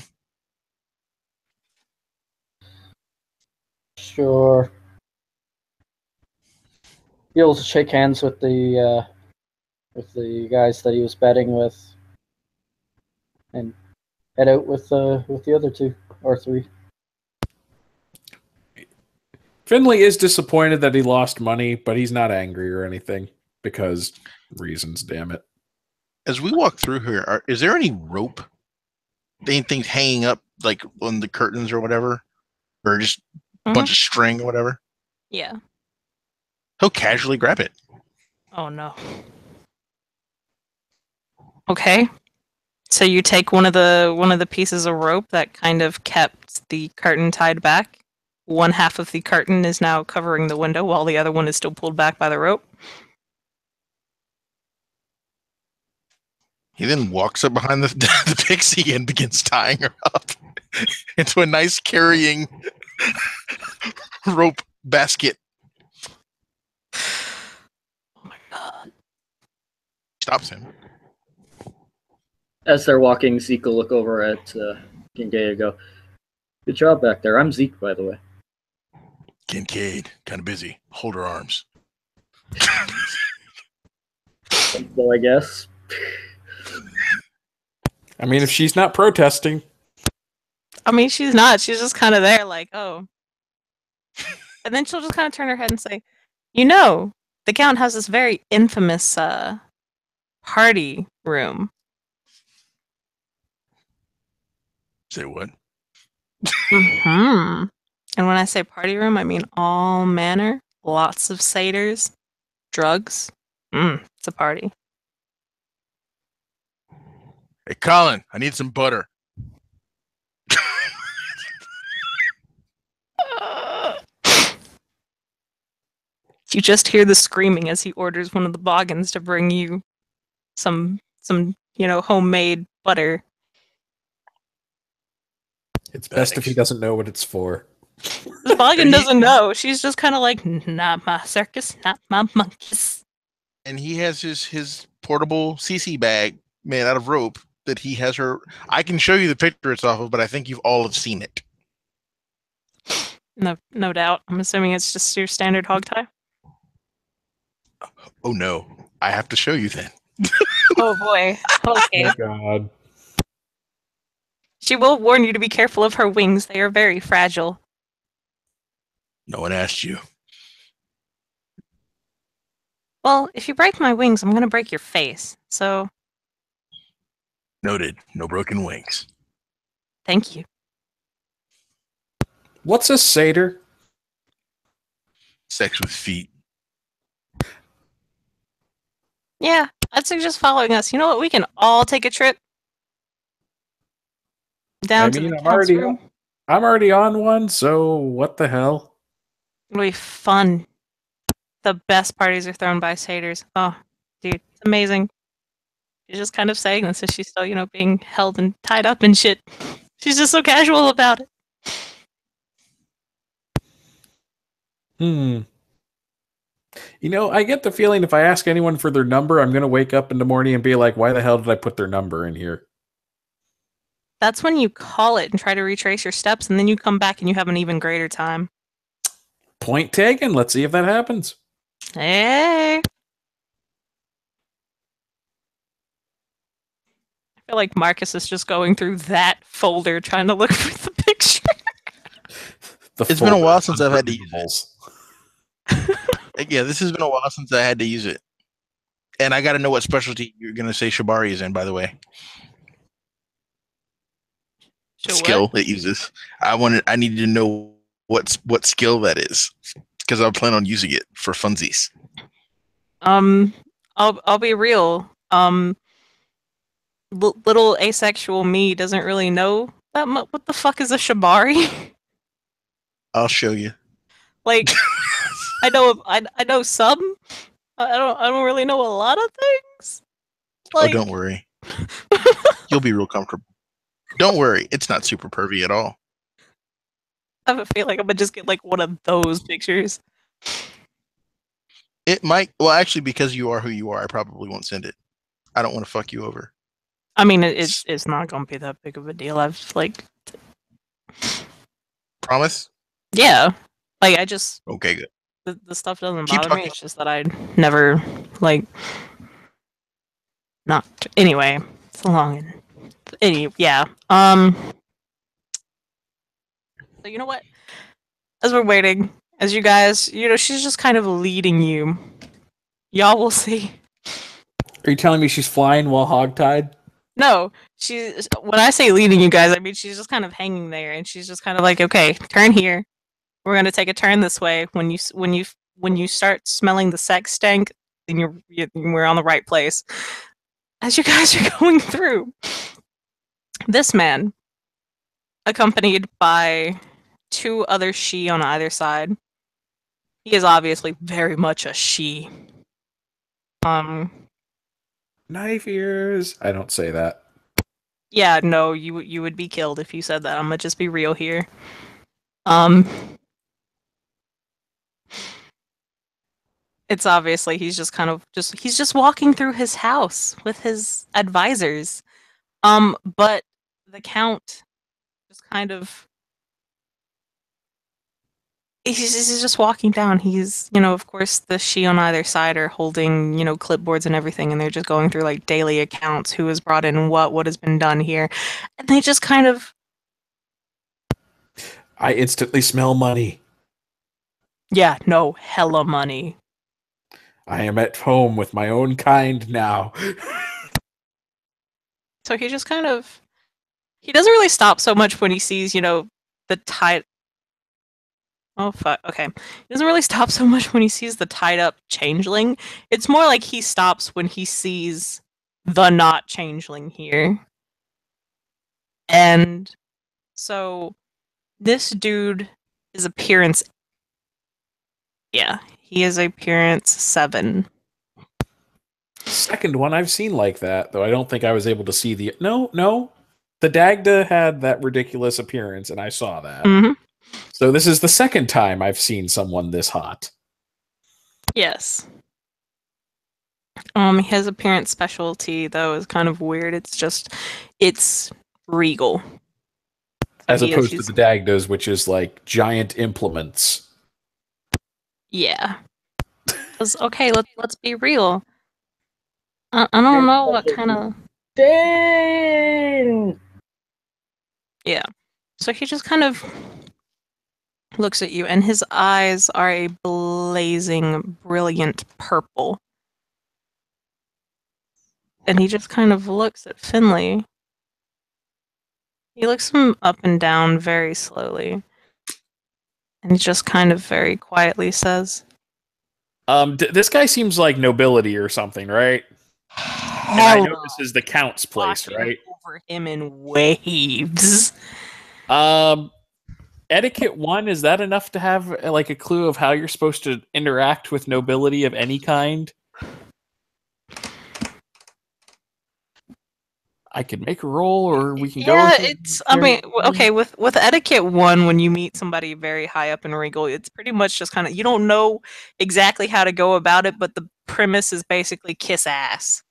Sure. He'll shake hands with the guys that he was betting with, and head out with the other two or three. Finley is disappointed that he lost money, but he's not angry or anything because reasons, damn it. As we walk through here, is there any rope? Anything hanging up like on the curtains or whatever? Or just a bunch of string or whatever? Yeah. He'll casually grab it. Oh no. Okay. So you take one of the pieces of rope that kind of kept the curtain tied back. One half of the curtain is now covering the window while the other one is still pulled back by the rope. He then walks up behind the pixie and begins tying her up into a nice carrying rope basket. Oh my god. Stops him. As they're walking, Zeke will look over at Kincaid and go, "Good job back there. I'm Zeke, by the way." Kincaid, kind of busy. Hold her arms. Well, I guess. I mean, if she's not protesting. I mean, she's not. She's just kind of there like, oh. And then she'll just kind of turn her head and say, the Count has this very infamous party room. Say what? Mm-hmm. And when I say party room, I mean all manner, lots of satyrs, drugs. It's a party. Hey, Colin, I need some butter. You just hear the screaming as he orders one of the boggins to bring you some homemade butter. It's best if he doesn't know what it's for. The boggin doesn't know. She's just kind of like, not my circus, not my monkeys. And he has his portable CC bag made out of rope that he has her. I can show you the picture it's off of, but I think you've all have seen it. No doubt. I'm assuming it's just your standard hog tie. Oh no, I have to show you then. Oh boy. Okay. Oh God. She will warn you to be careful of her wings. They are very fragile. No one asked you. Well, if you break my wings, I'm gonna break your face. So, Noted. No broken wings. thank you. What's a satyr? Sex with feet. Yeah, I'd suggest following us. You know what? We can all take a trip down to the count's room. I'm already on one, so what the hell? It'll be fun. The best parties are thrown by satyrs. Oh, dude, it's amazing. She's just kind of saying this as she's still, being held and tied up and shit. She's just so casual about it. I get the feeling if I ask anyone for their number, I'm going to wake up in the morning and be like, why the hell did I put their number in here? That's when you call it and try to retrace your steps, and then you come back and you have an even greater time. Point taken. Let's see if that happens. Hey! I feel like Marcus is just going through that folder trying to look for the picture. It's been a while since I've had to use it. Yeah, this has been a while since I had to use it. And I got to know what specialty you're going to say Shibari is in, by the way. Skill it uses. I needed to know what skill that is, because I plan on using it for funsies. I'll be real. Little asexual me doesn't really know that much. What the fuck is a shibari? I'll show you. Like, I know some. I don't really know a lot of things. Like, oh, don't worry. You'll be real comfortable. Don't worry, it's not super pervy at all. I have a feeling I'm gonna just get like one of those pictures. It might. Well, actually, because you are who you are, I probably won't send it. I don't want to fuck you over. I mean, it's not gonna be that big of a deal. I've like. Promise? Yeah, like I just. Okay, good. The stuff doesn't Keep bother me. talking. It's just that I'd never like. Not anyway. It's a long. Yeah. So you know what? As we're waiting, as you guys, she's just kind of leading you. Y'all will see. Are you telling me she's flying while hogtied? No, when I say leading you guys, I mean she's just kind of hanging there, and she's just kind of like, okay, turn here. We're gonna take a turn this way. When you start smelling the sex stank, then we're on the right place. As you guys are going through, this man, accompanied by 2 other she on either side, he is obviously very much a she. Knife ears. I don't say that. Yeah, no, you would be killed if you said that. I'm gonna just be real here. It's obviously he's just walking through his house with his advisors. But the Count just kind of he's just walking down. He's, of course, the she on either side are holding, clipboards and everything, and they're just going through like daily accounts, who has brought in what has been done here, and they just kind of. I instantly smell money. Yeah, no, hella money. I am at home with my own kind now. So he just kind of. He doesn't really stop so much when he sees, the tide. Oh, fuck. Okay. He doesn't really stop so much when he sees the tied up changeling. It's more like he stops when he sees the not changeling here. And so this dude, his appearance. Yeah. He is appearance 7. Second one I've seen like that, though I don't think I was able to see the... No. The Dagda had that ridiculous appearance, and I saw that. Mm-hmm. So this is the second time I've seen someone this hot. Yes. His appearance specialty though is kind of weird. It's regal. As He is- opposed to he's- the Dagdas, which is like giant implements. Yeah. 'Cause, okay, let's be real. I don't know what kind of. Dang! Yeah. So he just kind of looks at you, and his eyes are a blazing, brilliant purple. And he just kind of looks at Finley. He looks him up and down very slowly. And he just kind of very quietly says, This guy seems like nobility or something, right? And I know this is the Count's place, washing right? over him in waves. Etiquette 1, is that enough to have like a clue of how you're supposed to interact with nobility of any kind? I could make a roll, or we can go. Yeah, with it's. I mean, okay. With etiquette 1, when you meet somebody very high up in Regal, it's pretty much just kind of you don't know exactly how to go about it, but the premise is basically kiss ass.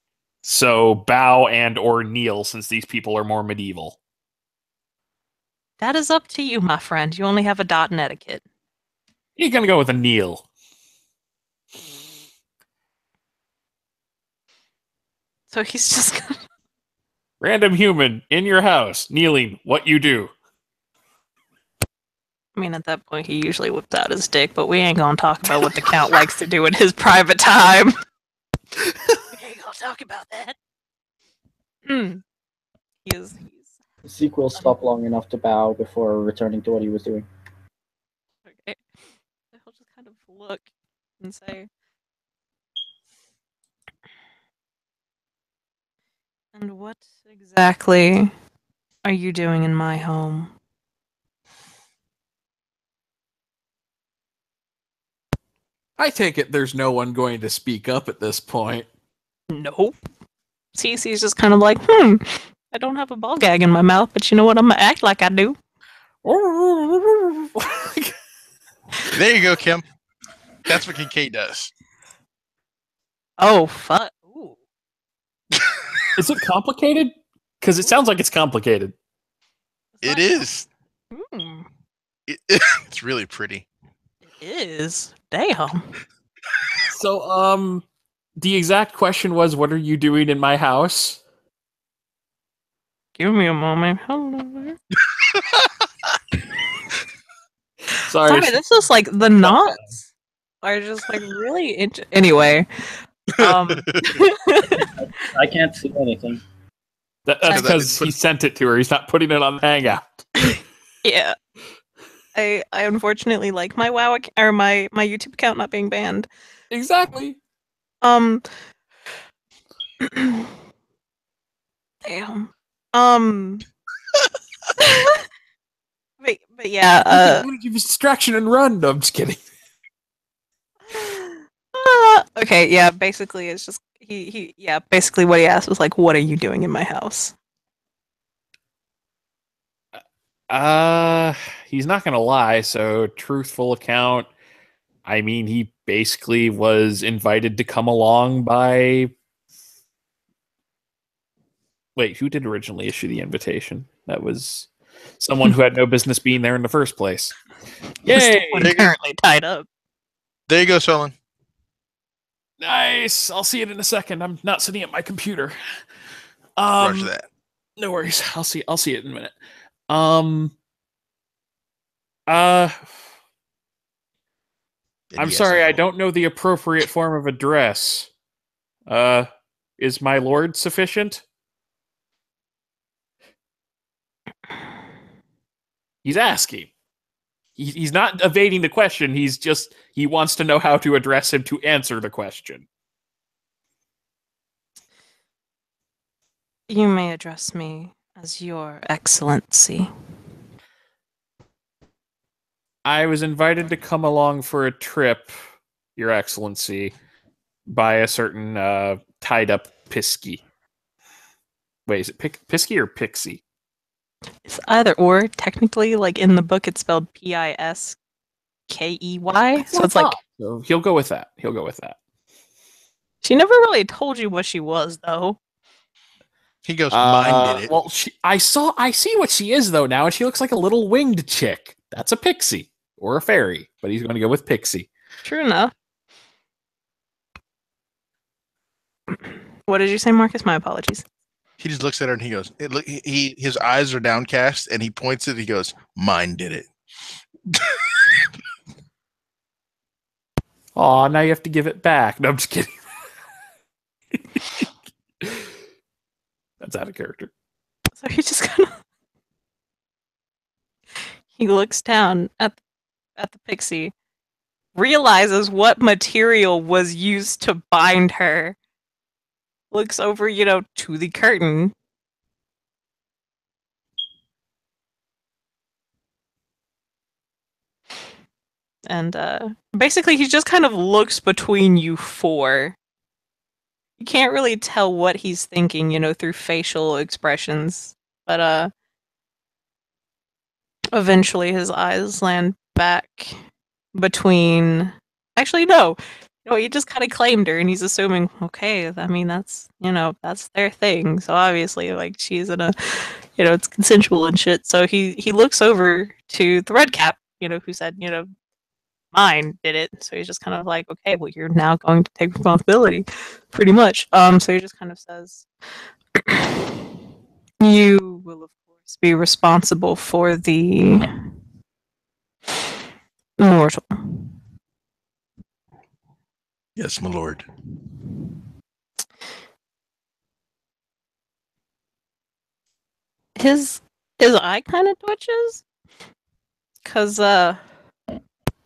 So bow and or kneel, since these people are more medieval. That is up to you, my friend. You only have a dot in etiquette. You're gonna go with a kneel. So he's just. Random human in your house kneeling. What you do? I mean, at that point, he usually whips out his dick, but we ain't gonna talk about what the Count likes to do in his private time. We ain't gonna talk about that. He's Zeke will stop long enough to bow before returning to what he was doing. okay. He'll just kind of look and say, "And what exactly are you doing in my home?" I take it there's no one going to speak up at this point. Nope. Cece's just kind of like, I don't have a ball gag in my mouth, but you know what? I'm gonna act like I do. There you go, Kim. That's what Kincaid does. Oh, fuck. Ooh. Is it complicated? Because it sounds like it's complicated. It is. Hmm. It's really pretty. It is. Damn. So, the exact question was, what are you doing in my house? Give me a moment. Hello. Sorry. Sorry, this is like the knots are just like really anyway. I can't see anything. That's because he sent it to her. He's not putting it on the Hangout. Yeah. I unfortunately like my or my YouTube account not being banned. Exactly. Damn. but yeah, I'm gonna give you distraction and run. No, I'm just kidding. okay, yeah, basically it's just basically what he asked was like, what are you doing in my house? He's not gonna lie, so truthful account. I mean, he basically was invited to come along by... Wait, who did originally issue the invitation? That was someone who had no business being there in the first place. Yay! One currently tied up. There you go, Solon. Nice. I'll see it in a second. I'm not sitting at my computer. Roger that. No worries. I'll see it in a minute. I'm sorry, I don't know the appropriate form of address. Is my lord sufficient? He's asking. He's not evading the question. He wants to know how to address him to answer the question. You may address me as Your Excellency. I was invited to come along for a trip Your Excellency, by a certain tied up Piskey. Wait, is it Piskey or Pixie? It's either or. Technically, like in the book, it's spelled Piskey. So it's like So he'll go with that. He'll go with that. she never really told you what she was, though. He goes, mine did it. Well, I see what she is though now, and she looks like a little winged chick. That's a pixie or a fairy, but he's going to go with pixie. True enough. What did you say, Marcus? My apologies. He just looks at her and he goes, his eyes are downcast and he points it. He goes, mine did it. Oh, now you have to give it back. No, I'm just kidding. That's out of character. So he just kind of he looks down at the pixie, realizes what material was used to bind her, looks over, to the curtain. And basically he just kind of looks between you four. You can't really tell what he's thinking, through facial expressions. But eventually his eyes land back between... Actually, no. He just kind of claimed her, and he's assuming, okay, I mean, that's their thing. So obviously, like, she's in a, it's consensual and shit. So he looks over to the red cap, who said, mine did it. So he's just kind of like, okay, well, you're now going to take responsibility, pretty much. So he just kind of says, you will, of course, be responsible for the mortal. Yes, my lord. His eye kind of twitches, because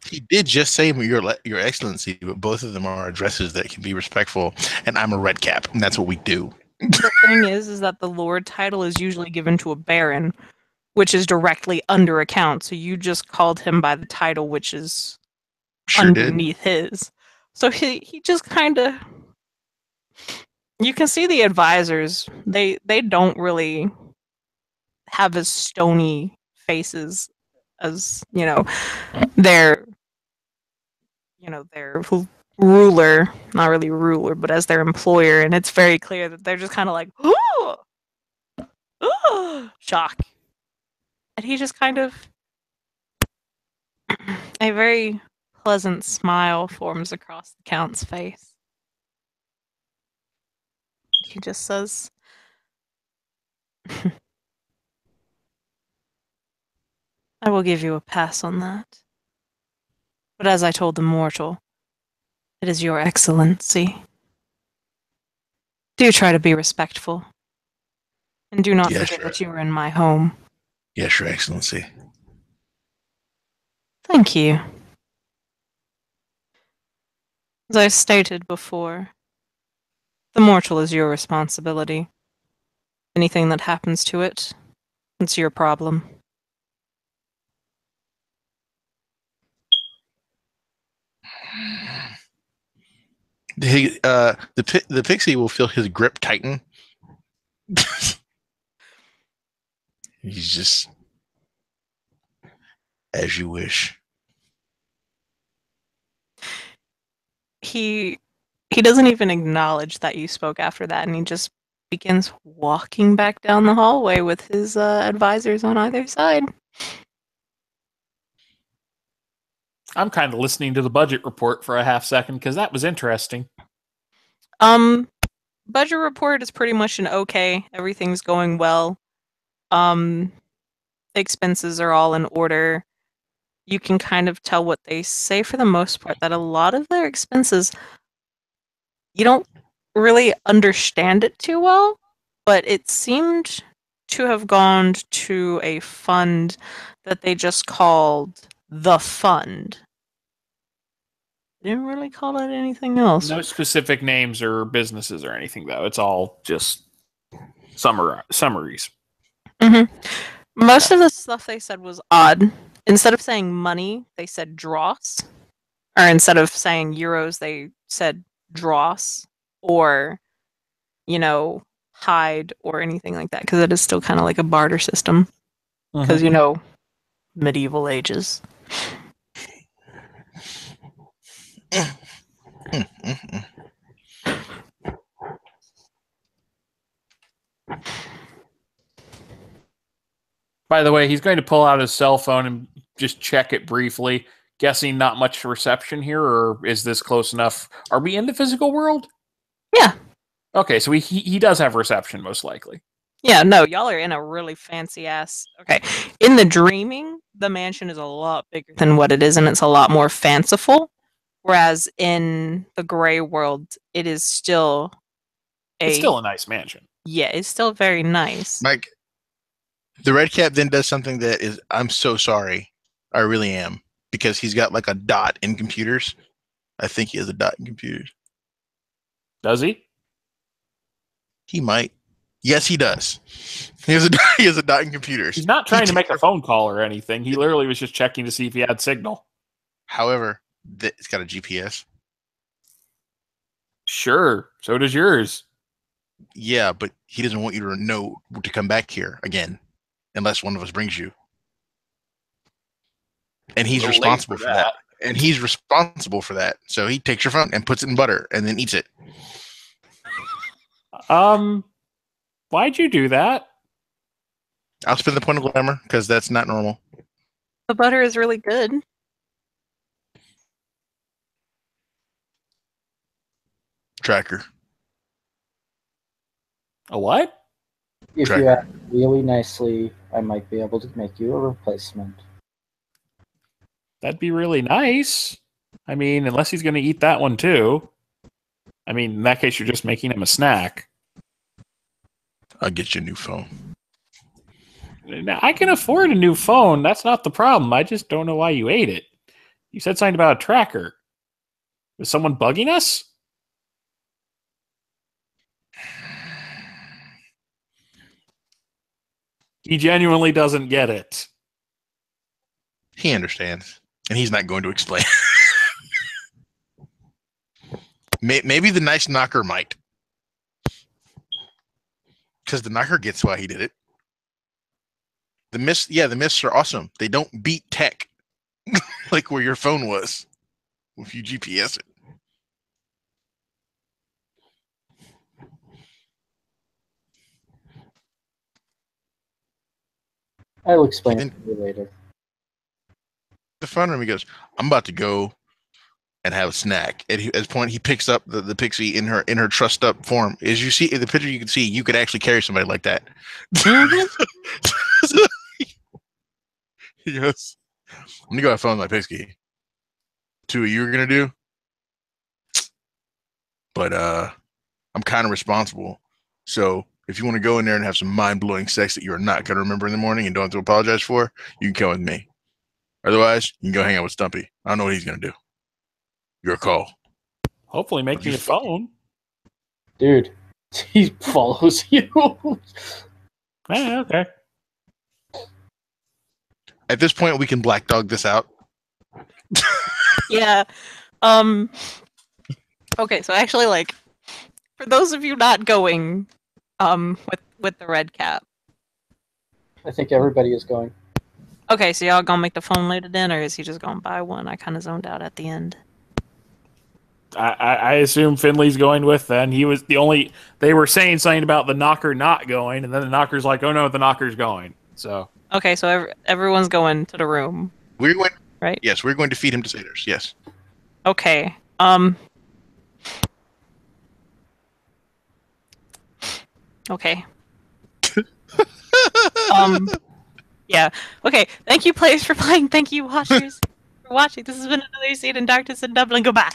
he did just say your excellency, but both of them are addresses that can be respectful, and I'm a red cap, and that's what we do. The thing is that the lord title is usually given to a baron, which is directly under a count. So you just called him by the title, which is underneath his. So he just kind of... You can see the advisors. They don't really have as stony faces as their their ruler, not really ruler, but as their employer, and it's very clear that they're just kind of like, oh, shock. And he just kind of... a very pleasant smile forms across the Count's face. He just says, I will give you a pass on that. But as I told the mortal, it is your excellency. Do try to be respectful. And do not forget that you are in my home. Yes, your excellency. Thank you. As I stated before, the mortal is your responsibility. Anything that happens to it, it's your problem. The pixie will feel his grip tighten. He's just, as you wish. He doesn't even acknowledge that you spoke after that, and he just begins walking back down the hallway with his advisors on either side. I'm kind of listening to the budget report for a half second because that was interesting. Budget report is pretty much an okay. Everything's going well. Expenses are all in order. You can kind of tell what they say for the most part, that a lot of their expenses, you don't really understand it too well, but it seemed to have gone to a fund that they just called the fund. They didn't really call it anything else. No specific names or businesses or anything, though. It's all just summaries. Mm-hmm. Most of the stuff they said was odd. Instead of saying money, they said dross. or instead of saying euros, they said dross or, hide or anything like that, because it is still kind of like a barter system. Because, medieval ages. By the way, he's going to pull out his cell phone and just check it briefly. Guessing not much reception here, or is this close enough? Are we in the physical world? Yeah. Okay, so he does have reception, most likely. Yeah, no, y'all are in a really fancy ass. Okay, in the dreaming, the mansion is a lot bigger than what it is, and it's a lot more fanciful. Whereas in the gray world, it is still It's still a nice mansion. Yeah, it's still very nice. Mike, the red cap then does something that is, I'm so sorry. I really am. Because he's got like a dot in computers. I think he has a dot in computers. Does he? He might. Yes, he does. He has a dot in computers. He's not trying to make a phone call or anything. He literally was just checking to see if he had signal. However, it's got a GPS. Sure. So does yours. Yeah, but he doesn't want you to know to come back here again unless one of us brings you. And he's responsible for that. And he's responsible for that. So he takes your phone and puts it in butter and then eats it. Why'd you do that? I'll spend the point of glamour because that's not normal. The butter is really good. Tracker. A what? If Tracker. you act really nicely, I might be able to make you a replacement. That'd be really nice. I mean, unless he's going to eat that one too. I mean, in that case, you're just making him a snack. I'll get you a new phone. Now, I can afford a new phone. That's not the problem. I just don't know why you ate it. You said something about a tracker. Was someone bugging us? He genuinely doesn't get it. He understands. And he's not going to explain. Maybe the nice knocker might. Because the knocker gets why he did it. The myths are awesome. They don't beat tech. Like where your phone was. If you GPS it. I'll explain it to you later. The fun room, he goes, I'm about to go and have a snack. At his point, he picks up the pixie in her trussed up form. As you see in the picture, you can see you could actually carry somebody like that. He goes, I'm gonna go have fun with my Piskey. 2 you were gonna do, but I'm kind of responsible. So if you want to go in there and have some mind blowing sex that you are not gonna remember in the morning and don't have to apologize for, you can come with me. Otherwise, you can go hang out with Stumpy. I don't know what he's gonna do. Your call. Hopefully make me a phone. Dude, he follows you. Okay. At this point, we can black dog this out. Yeah. Okay, so actually, like, for those of you not going, with the red cap. I think everybody is going. Okay, so y'all gonna make the phone later then, or is he just gonna buy one? I kind of zoned out at the end. I assume Finley's going with then. He was the only... They were saying something about the knocker not going, and then the knocker's like, oh no, the knocker's going. So... Okay, so everyone's going to the room. We're going, right? Yes, we're going to feed him to satyrs. Yes. Okay. Okay. Yeah. Okay. Thank you, players, for playing. Thank you, watchers, for watching. This has been another Scene in Darkness in Dublin. Goodbye.